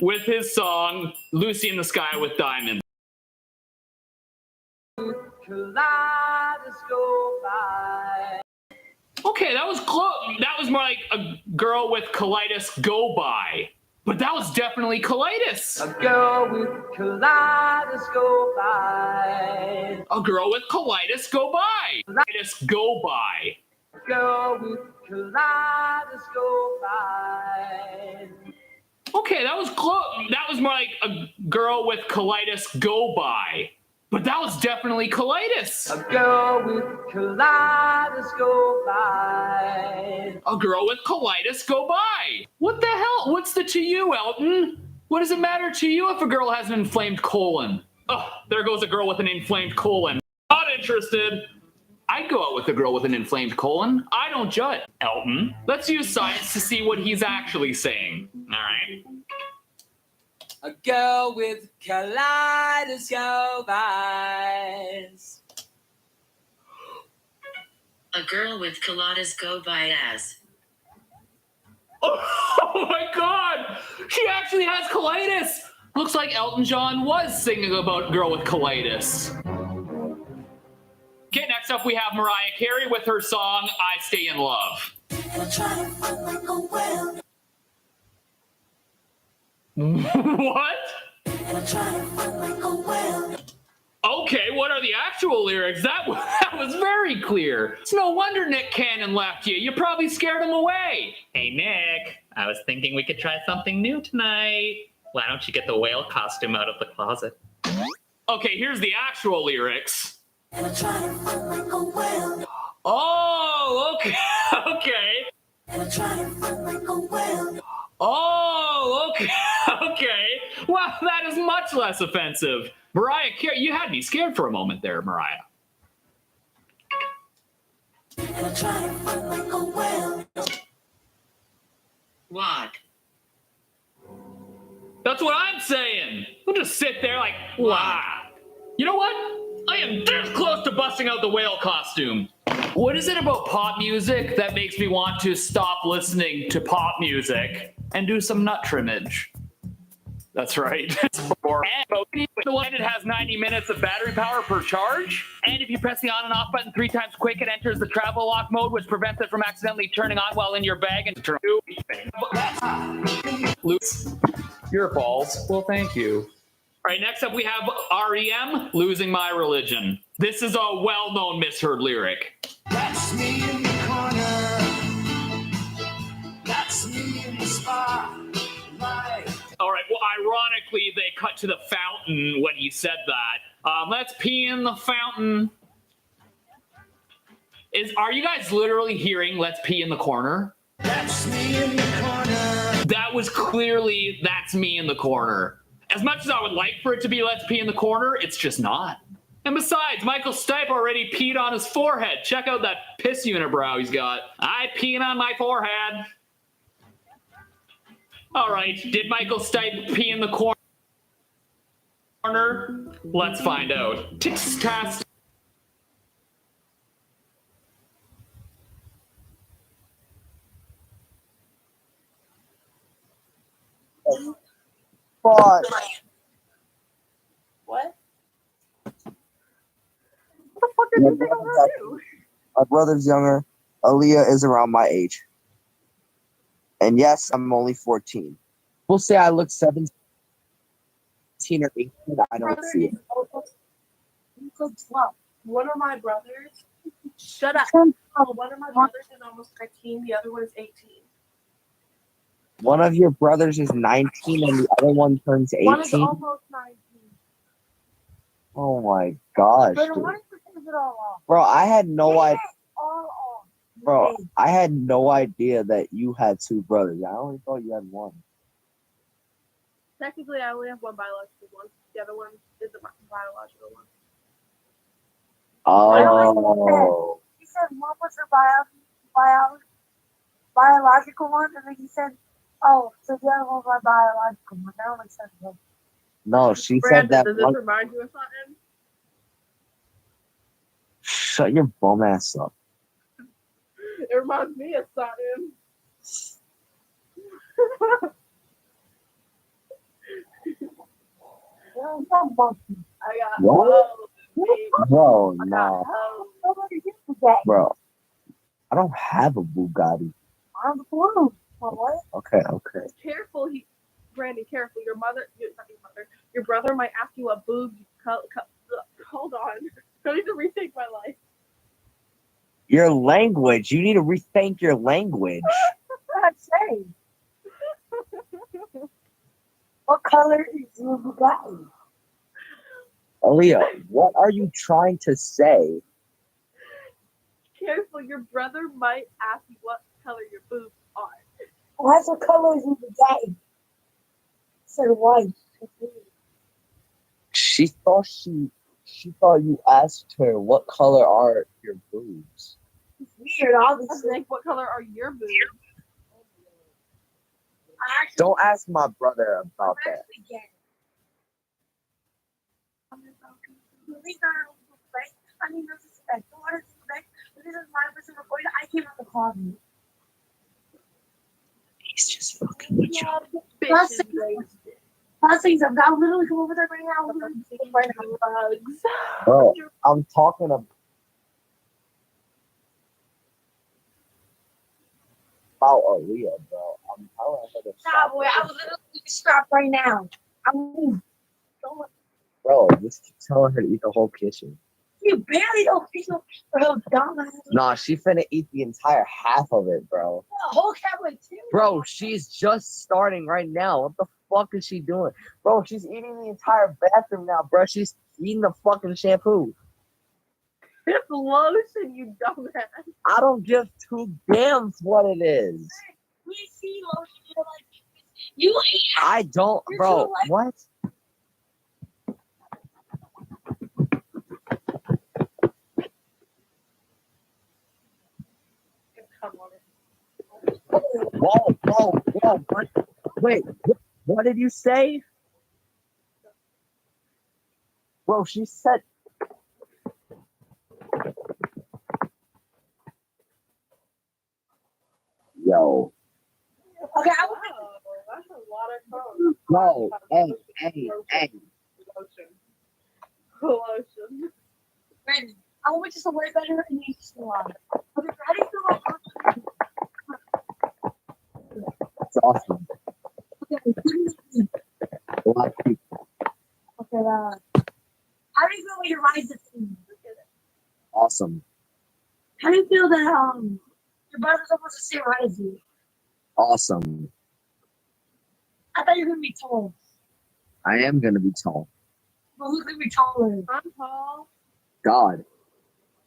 Speaker 11: with his song, Lucy in the Sky with Diamonds. Okay, that was close. That was more like a girl with colitis go by. But that was definitely colitis.
Speaker 12: A girl with colitis go by.
Speaker 11: A girl with colitis go by. Colitis go by.
Speaker 12: A girl with colitis go by.
Speaker 11: Okay, that was close. That was more like a girl with colitis go by. But that was definitely colitis.
Speaker 12: A girl with colitis go by.
Speaker 11: A girl with colitis go by. What the hell? What's the to you, Elton? What does it matter to you if a girl has an inflamed colon? Oh, there goes a girl with an inflamed colon. Not interested. I'd go out with a girl with an inflamed colon. I don't judge. Elton, let's use science to see what he's actually saying. All right.
Speaker 12: A girl with colitis go by.
Speaker 14: A girl with colitis go by as.
Speaker 11: Oh my God! She actually has colitis! Looks like Elton John was singing about girl with colitis. Okay, next up we have Mariah Carey with her song, I Stay in Love. What? Okay, what are the actual lyrics? That was very clear. It's no wonder Nick Cannon left you. You probably scared him away. Hey, Nick, I was thinking we could try something new tonight. Why don't you get the whale costume out of the closet? Okay, here's the actual lyrics. Oh, okay. Okay. Oh, okay. Okay. Well, that is much less offensive. Mariah, you had me scared for a moment there, Mariah.
Speaker 14: What?
Speaker 11: That's what I'm saying. We'll just sit there like, wow. You know what? I am this close to busting out the whale costume. What is it about pop music that makes me want to stop listening to pop music and do some nut trimmage? That's right. The one that has 90 minutes of battery power per charge. And if you press the on and off button 3 times quick, it enters the travel lock mode, which prevents it from accidentally turning on while in your bag and turn. Loose. Your balls. Well, thank you. All right, next up we have REM, Losing My Religion. This is a well-known misheard lyric.
Speaker 13: That's me in the corner. That's me in the spotlight.
Speaker 11: All right, well, ironically, they cut to the fountain when he said that. Let's pee in the fountain. Are you guys literally hearing let's pee in the corner?
Speaker 13: That's me in the corner.
Speaker 11: That was clearly that's me in the corner. As much as I would like for it to be let's pee in the corner, it's just not. And besides, Michael Stipe already peed on his forehead. Check out that piss unibrow he's got. I peed on my forehead. All right, did Michael Stipe pee in the corner? Let's find out. Test.
Speaker 15: But
Speaker 16: What?
Speaker 15: my brother's younger. Aaliyah is around my age. And yes, I'm only 14. We'll say I look 17 or 18. I don't see it.
Speaker 16: You look 12. One of my brothers. Shut up. One of my brothers is almost 19. The other one is 18.
Speaker 15: One of your brothers is 19 and the other one turns 18.
Speaker 16: One is almost 19.
Speaker 15: Oh my gosh.
Speaker 16: But
Speaker 15: Dude.
Speaker 16: what if we take it all off?
Speaker 15: Bro, I had no idea.
Speaker 16: All off.
Speaker 15: Bro, I had no idea that you had two brothers. I only thought you had one.
Speaker 16: Technically, I only have one biological one. The other one is a biological one.
Speaker 15: Oh.
Speaker 16: He said one was her biological one, and then he said, oh, so the other one was my biological one. That only makes sense.
Speaker 15: No, she
Speaker 16: Brandon,
Speaker 15: said that.
Speaker 16: does this remind you of something?
Speaker 15: Shut your bum ass up.
Speaker 16: It reminds me of something. I got
Speaker 15: What?
Speaker 16: hoes,
Speaker 15: Bro, nah.
Speaker 16: hoes.
Speaker 15: Bro, I don't have a Bugatti.
Speaker 16: I'm blue. What?
Speaker 15: Okay.
Speaker 16: Careful, Brandon, careful. Your brother might ask you a boob. Hold on. I need to rethink my life.
Speaker 15: Your language. You need to rethink your language.
Speaker 16: What I'm saying. What color is your Bugatti?
Speaker 15: Aaliyah, what are you trying to say?
Speaker 16: Careful, your brother might ask you what color your boobs are. What's the color is your Bugatti? So white.
Speaker 15: She thought you asked her what color are your boobs.
Speaker 16: It's weird, obviously. Like, what color are your boobs?
Speaker 15: Don't ask my brother about that.
Speaker 16: I mean, this is respect. This is my person recording. I came out the closet.
Speaker 15: He's just fucking with you.
Speaker 16: Last things I've got literally come over there right now. Bugs.
Speaker 15: Bro, I'm talking about Aaliyah, bro. I'm telling her to
Speaker 16: Nah,
Speaker 15: stop.
Speaker 16: boy, I was literally strapped right now.
Speaker 15: Bro, just keep telling her to eat the whole kitchen.
Speaker 16: You barely don't feel bro, dumbass.
Speaker 15: Nah, she finna eat the entire half of it, bro.
Speaker 16: The whole cabinet too.
Speaker 15: Bro, she's just starting right now. What the fuck is she doing? Bro, she's eating the entire bathroom now, bro. She's eating the fucking shampoo.
Speaker 16: It's lotion, you dumbass.
Speaker 15: I don't give two damns what it is.
Speaker 8: We see lotion. You're like, you ain't.
Speaker 15: I don't,
Speaker 8: You're
Speaker 15: bro.
Speaker 8: too late.
Speaker 15: What?
Speaker 16: Come on.
Speaker 15: Whoa, whoa, whoa. What? Wait, what did you say? Bro, she said. Yo.
Speaker 8: Okay,
Speaker 16: Wow, that's a lot of fun.
Speaker 15: No, hey.
Speaker 16: Lotion. Lotion.
Speaker 8: Brandon, I want you to work better and you just go on. Okay, how do you feel about
Speaker 15: It's awesome.
Speaker 8: Okay.
Speaker 15: A lot of people.
Speaker 8: Okay, how do you feel when you ride the thing?
Speaker 15: Awesome.
Speaker 8: How do you feel that your brother's almost the same height as you?
Speaker 15: Awesome.
Speaker 8: I thought you were gonna be tall.
Speaker 15: I am gonna be tall.
Speaker 8: But who's gonna be taller?
Speaker 16: I'm tall.
Speaker 15: God.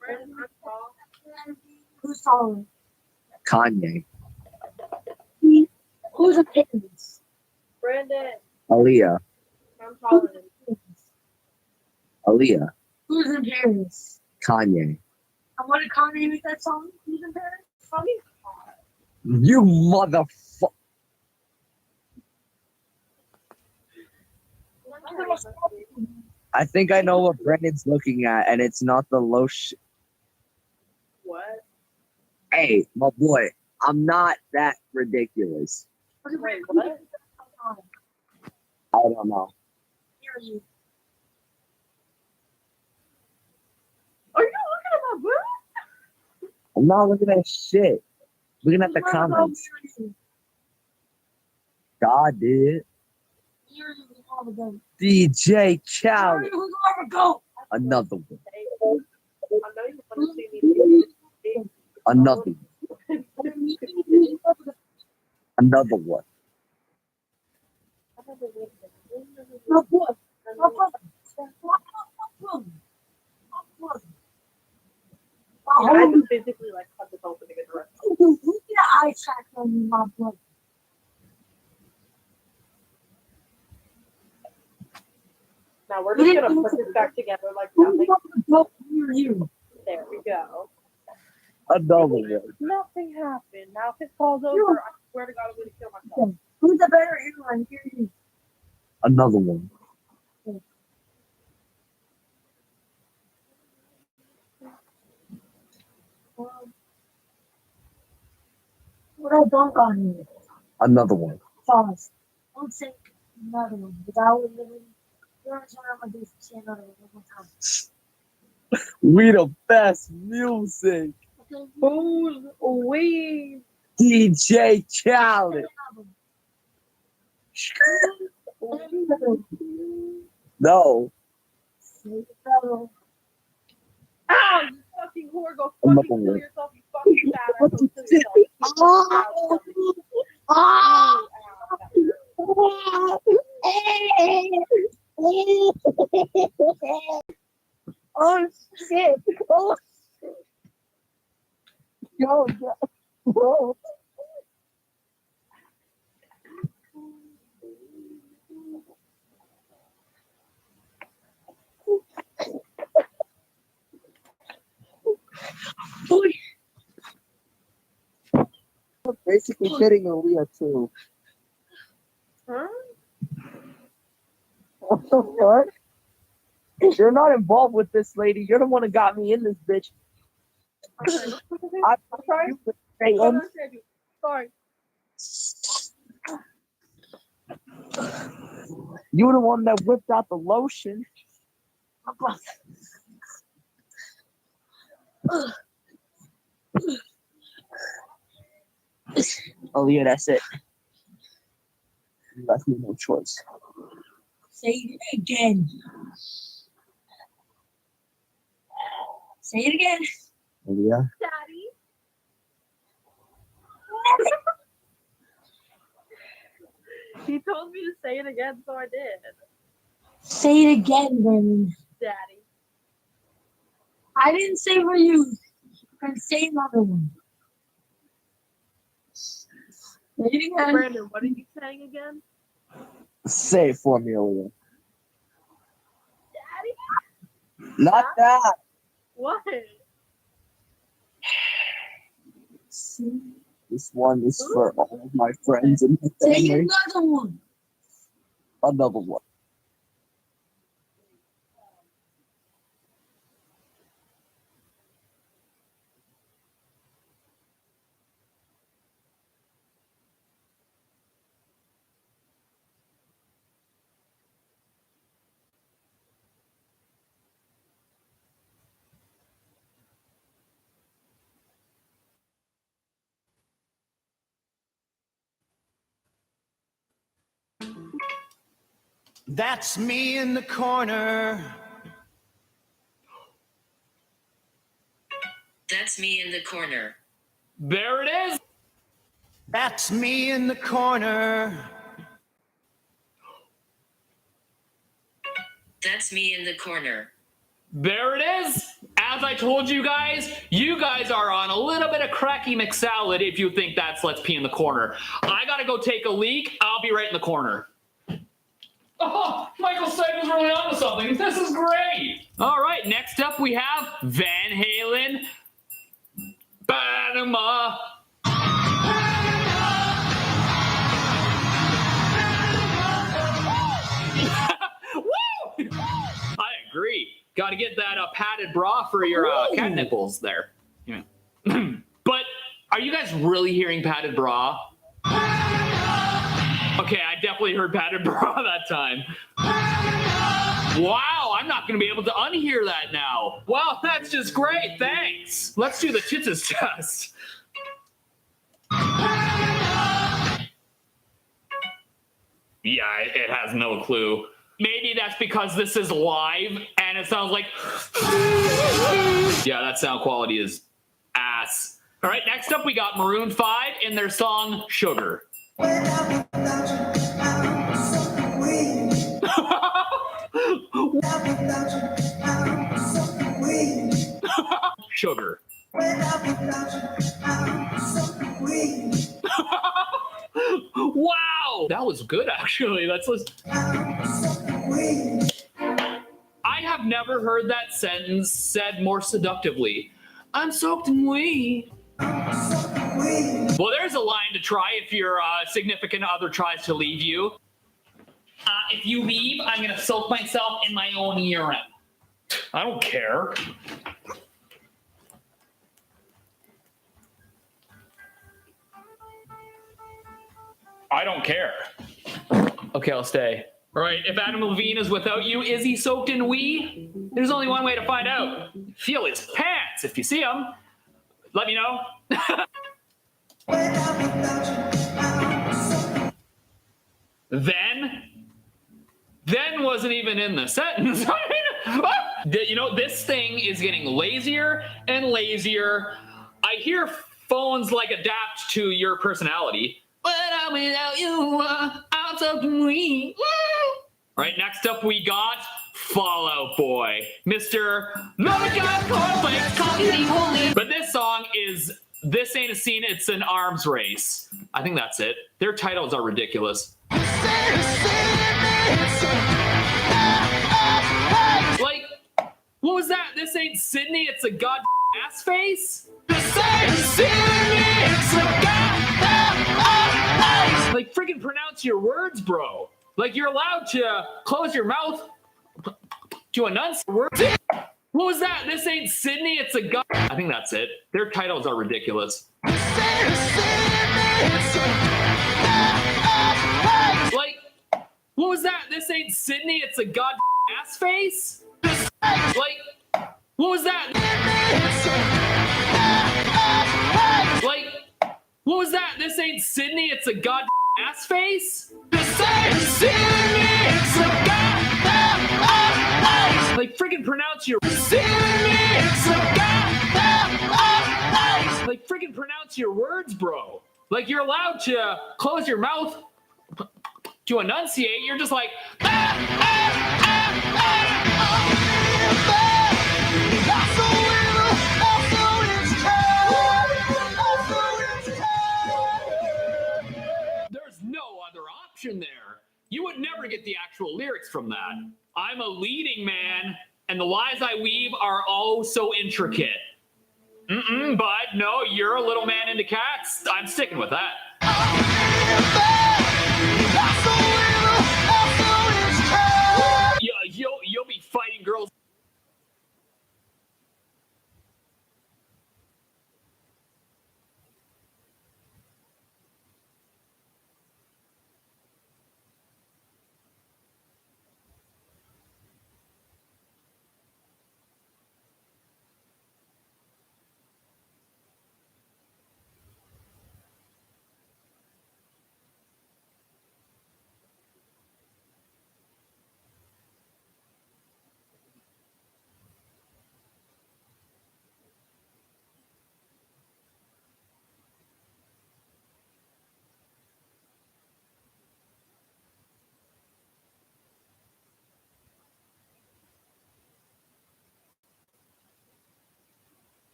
Speaker 16: Brandon, I'm tall.
Speaker 8: Who's taller?
Speaker 15: Kanye.
Speaker 8: Who's a pittance?
Speaker 16: Brandon,
Speaker 15: Aaliyah.
Speaker 16: I'm taller than you.
Speaker 15: Aaliyah.
Speaker 8: Who's in Paris?
Speaker 15: Kanye.
Speaker 8: I want to Kanye make that song. Who's in Paris?
Speaker 16: Funny.
Speaker 15: You motherfucker. I think I know what Brendan's looking at, and it's not the lotion.
Speaker 16: What?
Speaker 15: Hey, my boy, I'm not that ridiculous.
Speaker 16: Wait, what?
Speaker 15: I don't know.
Speaker 16: Are you looking at my boot?
Speaker 15: I'm not looking at shit. Looking at the comments. God did. DJ Khaled. Another one.
Speaker 16: I know you want to see me.
Speaker 15: Another one. Another one.
Speaker 16: I had to physically like cut this open to get the rest.
Speaker 8: Eye track on my brother.
Speaker 16: Now we're just gonna put this back together like nothing. There we go.
Speaker 15: Another one.
Speaker 16: Nothing happened. Now if it falls over, I swear to God I'm gonna kill myself.
Speaker 8: Who's the better airline? Here you.
Speaker 15: Another one.
Speaker 8: What I dunk on you?
Speaker 15: Another one.
Speaker 8: Pause. Don't say another one. Because I would literally. You understand what I'm gonna do? Say another one more time.
Speaker 15: We the best music.
Speaker 16: Who's we?
Speaker 15: DJ Khaled. No.
Speaker 16: Ow, you fucking whore, go fucking kill yourself, you fucking fat ass, go kill yourself.
Speaker 8: Oh shit! Oh shit! Yo, bro.
Speaker 15: Basically hitting Aaliyah too.
Speaker 16: Huh?
Speaker 15: What the fuck? You're not involved with this lady. You're the one that got me in this bitch.
Speaker 16: I'm sorry. Sorry.
Speaker 15: You were the one that whipped out the lotion. Aaliyah, that's it. You left me no choice.
Speaker 8: Say it again. Say it again.
Speaker 15: Aaliyah.
Speaker 16: Daddy. He told me to say it again, so I did.
Speaker 8: Say it again, then.
Speaker 16: Daddy.
Speaker 17: I didn't say for you. And say another one. Say it again.
Speaker 16: Brandon, what are you saying again?
Speaker 15: Say it for me, Aaliyah.
Speaker 16: Daddy?
Speaker 15: Not that.
Speaker 16: What?
Speaker 15: This one is for all of my friends and my
Speaker 17: Say
Speaker 15: family.
Speaker 17: another one.
Speaker 15: Another one.
Speaker 13: That's me in the corner.
Speaker 14: That's me in the corner.
Speaker 11: There it is.
Speaker 13: That's me in the corner.
Speaker 14: That's me in the corner.
Speaker 11: There it is. As I told you guys are on a little bit of cracky McSalad if you think that's Let's Pee in the Corner. I gotta go take a leak. I'll be right in the corner. Oh, Michael Stipe was really onto something. This is great. All right, next up we have Van Halen, Panama. Woo! I agree. Got to get that padded bra for your cat nipples there. Yeah. But are you guys really hearing padded bra? Okay, I definitely heard padded bra that time. Wow, I'm not going to be able to unhear that now. Wow, that's just great. Thanks. Let's do the titties test. Yeah, it has no clue. Maybe that's because this is live and it sounds like... Yeah, that sound quality is ass. All right, next up we got Maroon 5 in their song Sugar. Sugar. Wow, that was good actually. Let's listen. I have never heard that sentence said more seductively. I'm soaked in weed. Well, there's a line to try if your significant other tries to leave you. If you leave, I'm going to soak myself in my own urine. I don't care. I don't care. Okay, I'll stay. All right, if Adam Levine is without you, is he soaked in wee? There's only one way to find out. Feel his pants. If you see him, let me know. Then wasn't even in the sentence. You know, this thing is getting lazier and lazier. I hear phones like adapt to your personality. But I'm without you, I'm soaked in wee. All right, next up we got Fall Out Boy, Mr. But this song is This Ain't a Scene, It's an Arms Race. I think that's it. Their titles are ridiculous. Like, what was that? This ain't Sydney, it's a god ass face? Like, freaking pronounce your words, bro. Like, you're allowed to close your mouth to enunciate words. What was that? This ain't Sydney, it's a god. I think that's it. Their titles are ridiculous. Like, what was that? This ain't Sydney, it's a god ass face? Like, what was that? Like, what was that? This ain't Sydney, it's a god ass face? Like, freaking pronounce your like, freaking pronounce your words, bro. Like, you're allowed to close your mouth to enunciate. You're just like, actual lyrics from that. I'm a leading man, and the lies I weave are oh so intricate. Bud, no, you're a little man into cats. I'm sticking with that. You'll be fighting girls.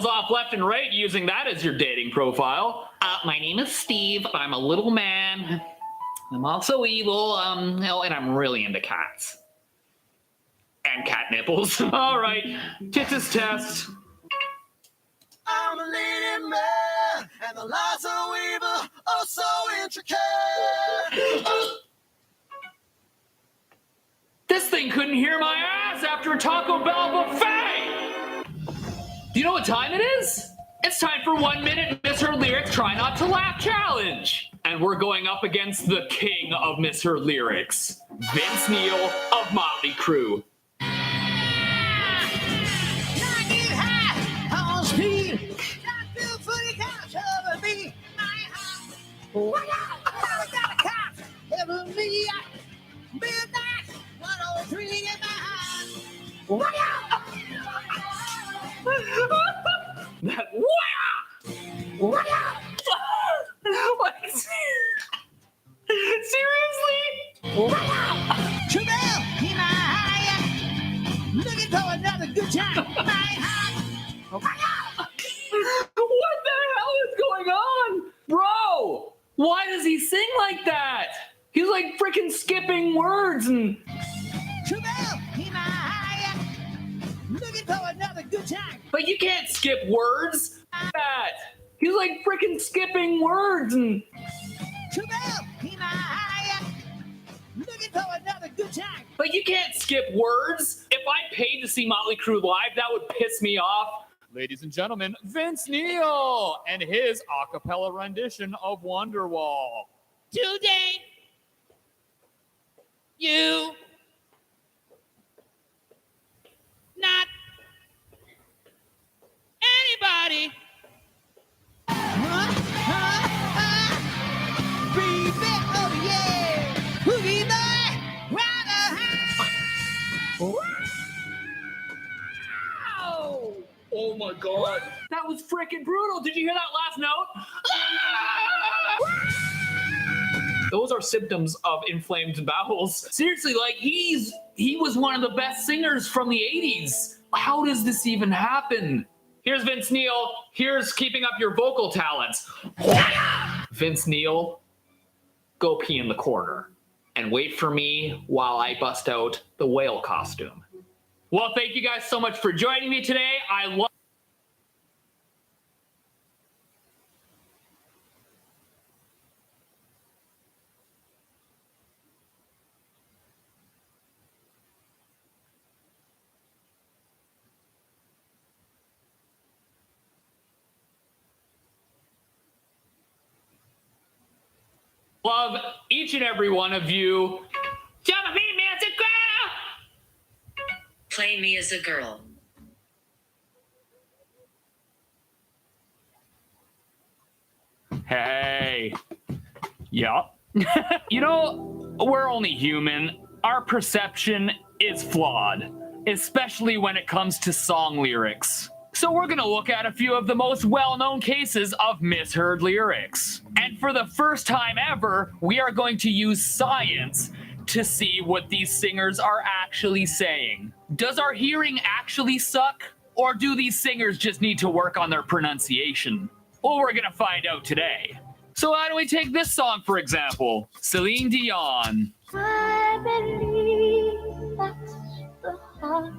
Speaker 11: Off left and right using that as your dating profile. My name is Steve. I'm a little man. I'm also evil, and I'm really into cats. And cat nipples. All right, tits test.
Speaker 13: I'm a leading man, and the lies I weave are so intricate.
Speaker 11: This thing couldn't hear my ass after a Taco Bell buffet. Do you know what time it is? It's time for 1 minute Misheard Lyrics Try Not to Laugh Challenge. And we're going up against the king of misheard lyrics, Vince Neil of Motley Crue. That what? Seriously?
Speaker 13: Looking for another good time.
Speaker 11: What the hell is going on? Bro, why does he sing like that? He's like freaking skipping words and...
Speaker 13: Looking for another good time.
Speaker 11: But you can't skip words. That. He's like freaking skipping words and...
Speaker 13: Looking for another good time.
Speaker 11: But you can't skip words. If I paid to see Motley Crue live, that would piss me off.
Speaker 2: Ladies and gentlemen, Vince Neil and his a cappella rendition of Wonderwall.
Speaker 13: Today, you not anybody.
Speaker 11: Oh my god. That was freaking brutal. Did you hear that last note? Those are symptoms of inflamed bowels. Seriously, like he was one of the best singers from the 80s. How does this even happen? Here's Vince Neil. Here's keeping up your vocal talents. Vince Neil, go pee in the corner and wait for me while I bust out the whale costume. Well, thank you guys so much for joining me today. I love each and every one of you.
Speaker 14: Play me as a girl.
Speaker 11: Hey. Yup. You know, we're only human. Our perception is flawed, especially when it comes to song lyrics. So we're gonna look at a few of the most well-known cases of misheard lyrics. And for the first time ever, we are going to use science to see what these singers are actually saying. Does our hearing actually suck? Or do these singers just need to work on their pronunciation? Well, we're gonna find out today. So how do we take this song, for example? Celine Dion.
Speaker 8: I believe that's the hot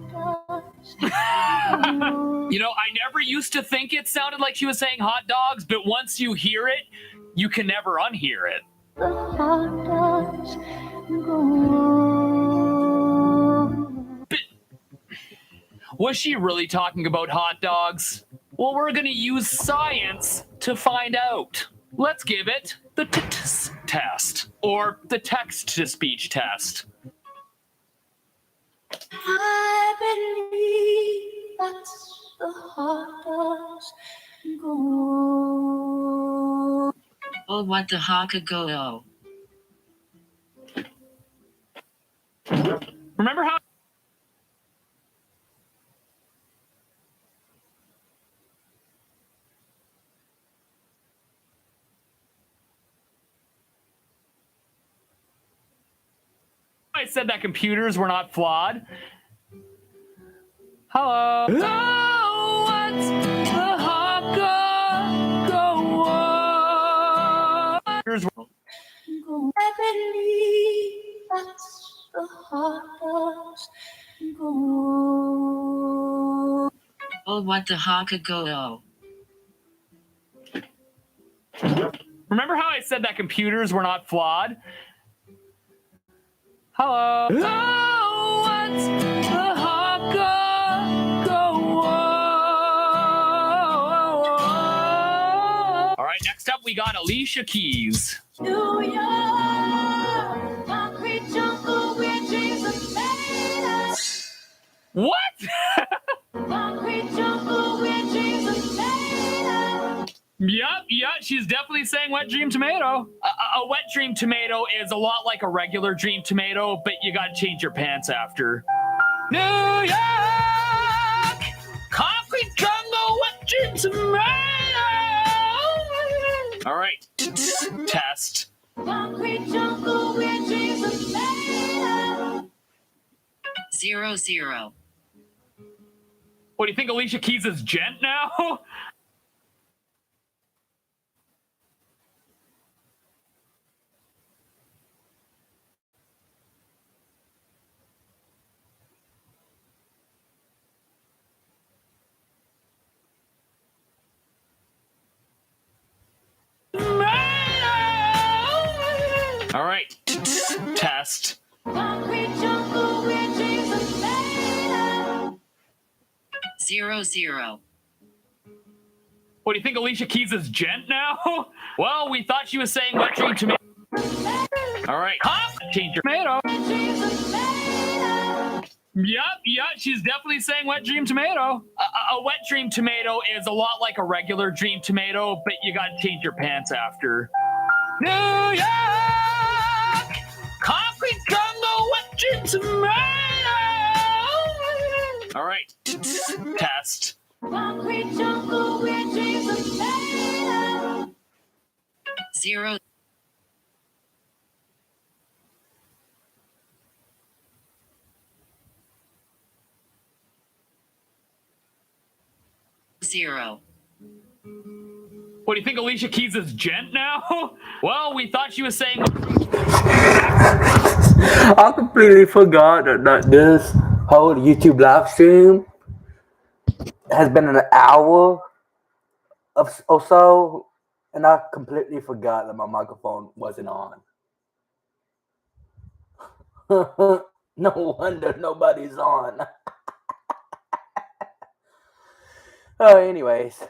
Speaker 11: You know, I never used to think it sounded like she was saying hot dogs, but once you hear it, you can never unhear it.
Speaker 8: the hot dogs go.
Speaker 11: Was she really talking about hot dogs? Well, we're gonna use science to find out. Let's give it the test, or the text-to-speech test.
Speaker 8: I believe that's the hot dogs go.
Speaker 14: Oh, what the hocka go?
Speaker 11: Remember how I said that computers were not flawed? Hello? Oh, what's the hocka go on?
Speaker 8: I believe that's the hot dogs go.
Speaker 14: Oh, what the hocka go?
Speaker 11: Remember how I said that computers were not flawed? Hello? Oh, what's the hocka go on? All right, next up we got Alicia Keys.
Speaker 8: New York, concrete jungle where Jesus made us.
Speaker 11: What?
Speaker 8: Concrete jungle where Jesus made us.
Speaker 11: Yep, she's definitely saying wet dream tomato. A wet dream tomato is a lot like a regular dream tomato, but you gotta change your pants after. New York, concrete jungle, wet dream tomato. All right, test.
Speaker 8: Concrete jungle where Jesus made us.
Speaker 14: 0-0.
Speaker 11: What do you think Alicia Keys is gent now? All right, test.
Speaker 8: Concrete jungle where Jesus made us.
Speaker 14: 0-0.
Speaker 11: What do you think Alicia Keys is gent now? Well, we thought she was saying wet dream tomato. All right, change your tomato. Yep, she's definitely saying wet dream tomato. A wet dream tomato is a lot like a regular dream tomato, but you gotta change your pants after. New York, concrete jungle, wet dream tomato. All right, test.
Speaker 8: Concrete jungle where Jesus made us.
Speaker 14: 0. Zero.
Speaker 11: What do you think Alicia Keys is gent now? Well, we thought she was saying.
Speaker 18: I completely forgot that this whole YouTube live stream has been an hour or so, and I completely forgot that my microphone wasn't on. No wonder nobody's on. Anyways.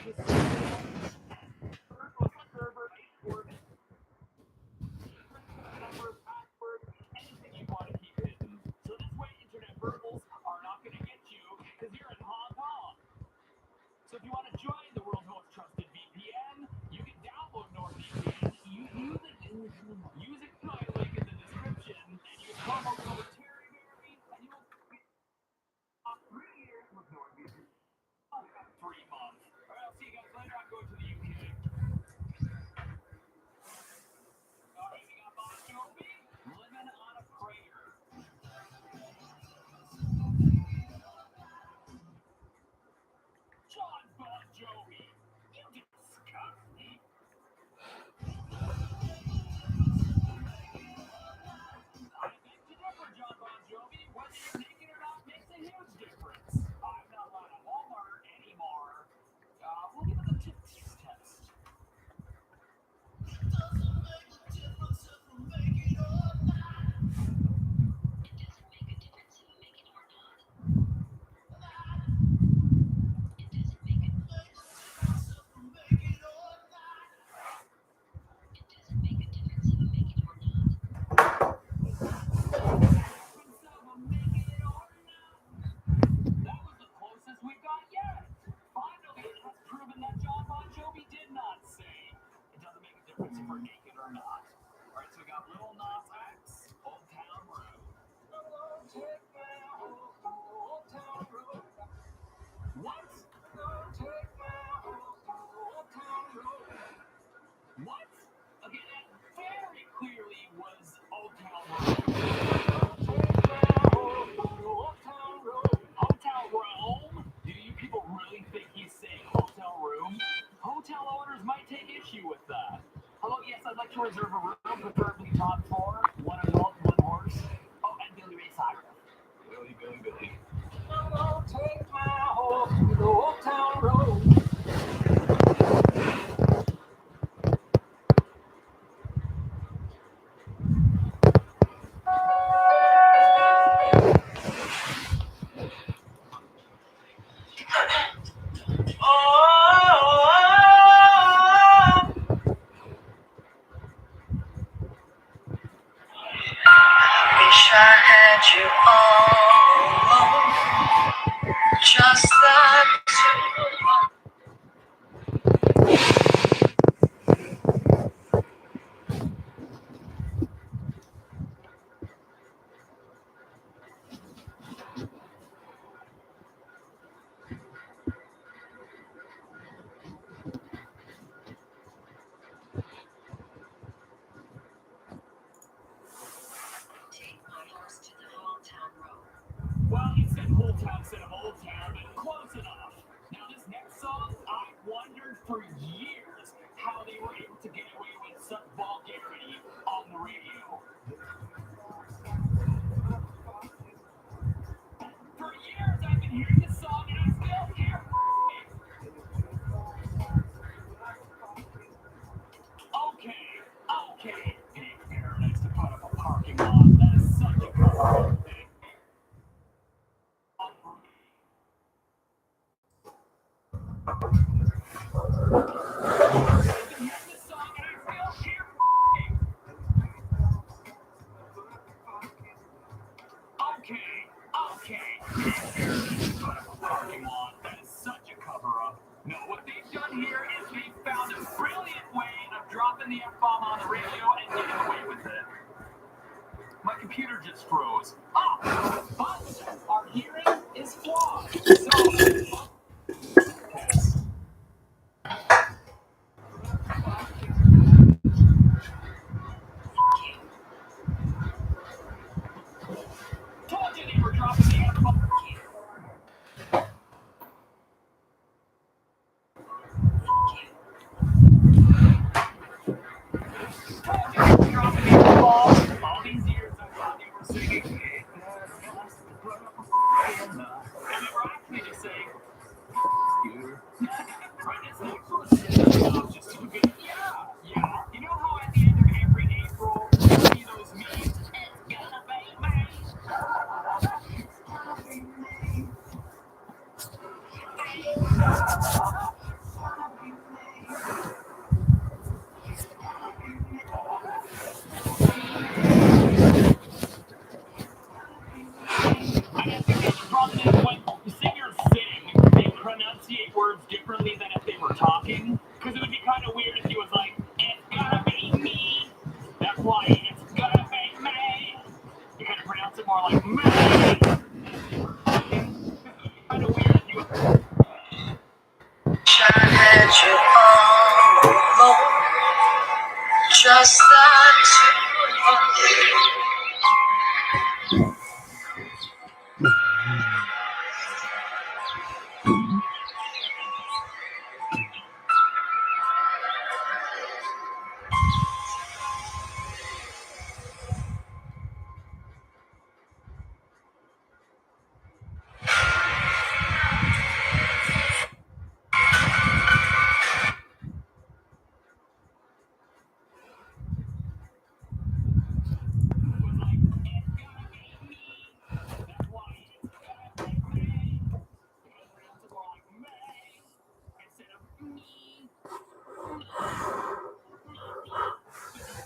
Speaker 11: anything you want to keep hidden. So this way, internet verbals are not going to get you because you're in Hong Kong. So if you want to join the world's most trusted VPN, you can download NordVPN. Use it my link in the description, and use promo code TerryMary, and you will get 3 years with NordVPN. 3 months. All right, I'll see you guys later. I'm going to the UK. All right, we got Bon Jovi, Living on a Prayer. John Bon Jovi, you disgust me. I beg to differ, John Bon Jovi. Whether you're naked or not makes a huge difference. I'm not allowed at Walmart anymore. We'll give it a test. That was the closest we got yet. Finally, it has proven that John Bon Jovi did not say it doesn't make a difference if we're naked or not. All right, so we got Lil Nas X, Old Town Road. Take me home to Old Town Road. What? Take me home to Old Town Road. What? Okay, that very clearly was Old Town Road. Hotel room? Do you people really think he's saying hotel room? Hotel owners might take issue with that. Hello, yes, I'd like to reserve a room, preferably top floor, 1 adult, 1 horse. Oh, and Billy Ray Cyrus. Billy. Hello, take my horse to the Old Town Road.
Speaker 13: Wish I had you all alone, just that
Speaker 11: Well, you said Old Town instead of Old Town, but close enough. Now, this next song, I wondered for years how they were able to get away with such vulgarity on the radio. For years, I've been hearing this song, and I still hear it. Okay. Big paradise to put up a parking lot. That is such a cool thing. Okay. Parking lot. That is such a cover-up. No, what they've done here is they found a brilliant way of dropping the F-bomb on the radio and getting away with it. My computer just froze. But our hearing is flawed. Told you they were dropping the F-bomb. All these years I thought they were singing. And they were actually just saying,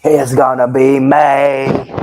Speaker 18: It's gonna be May.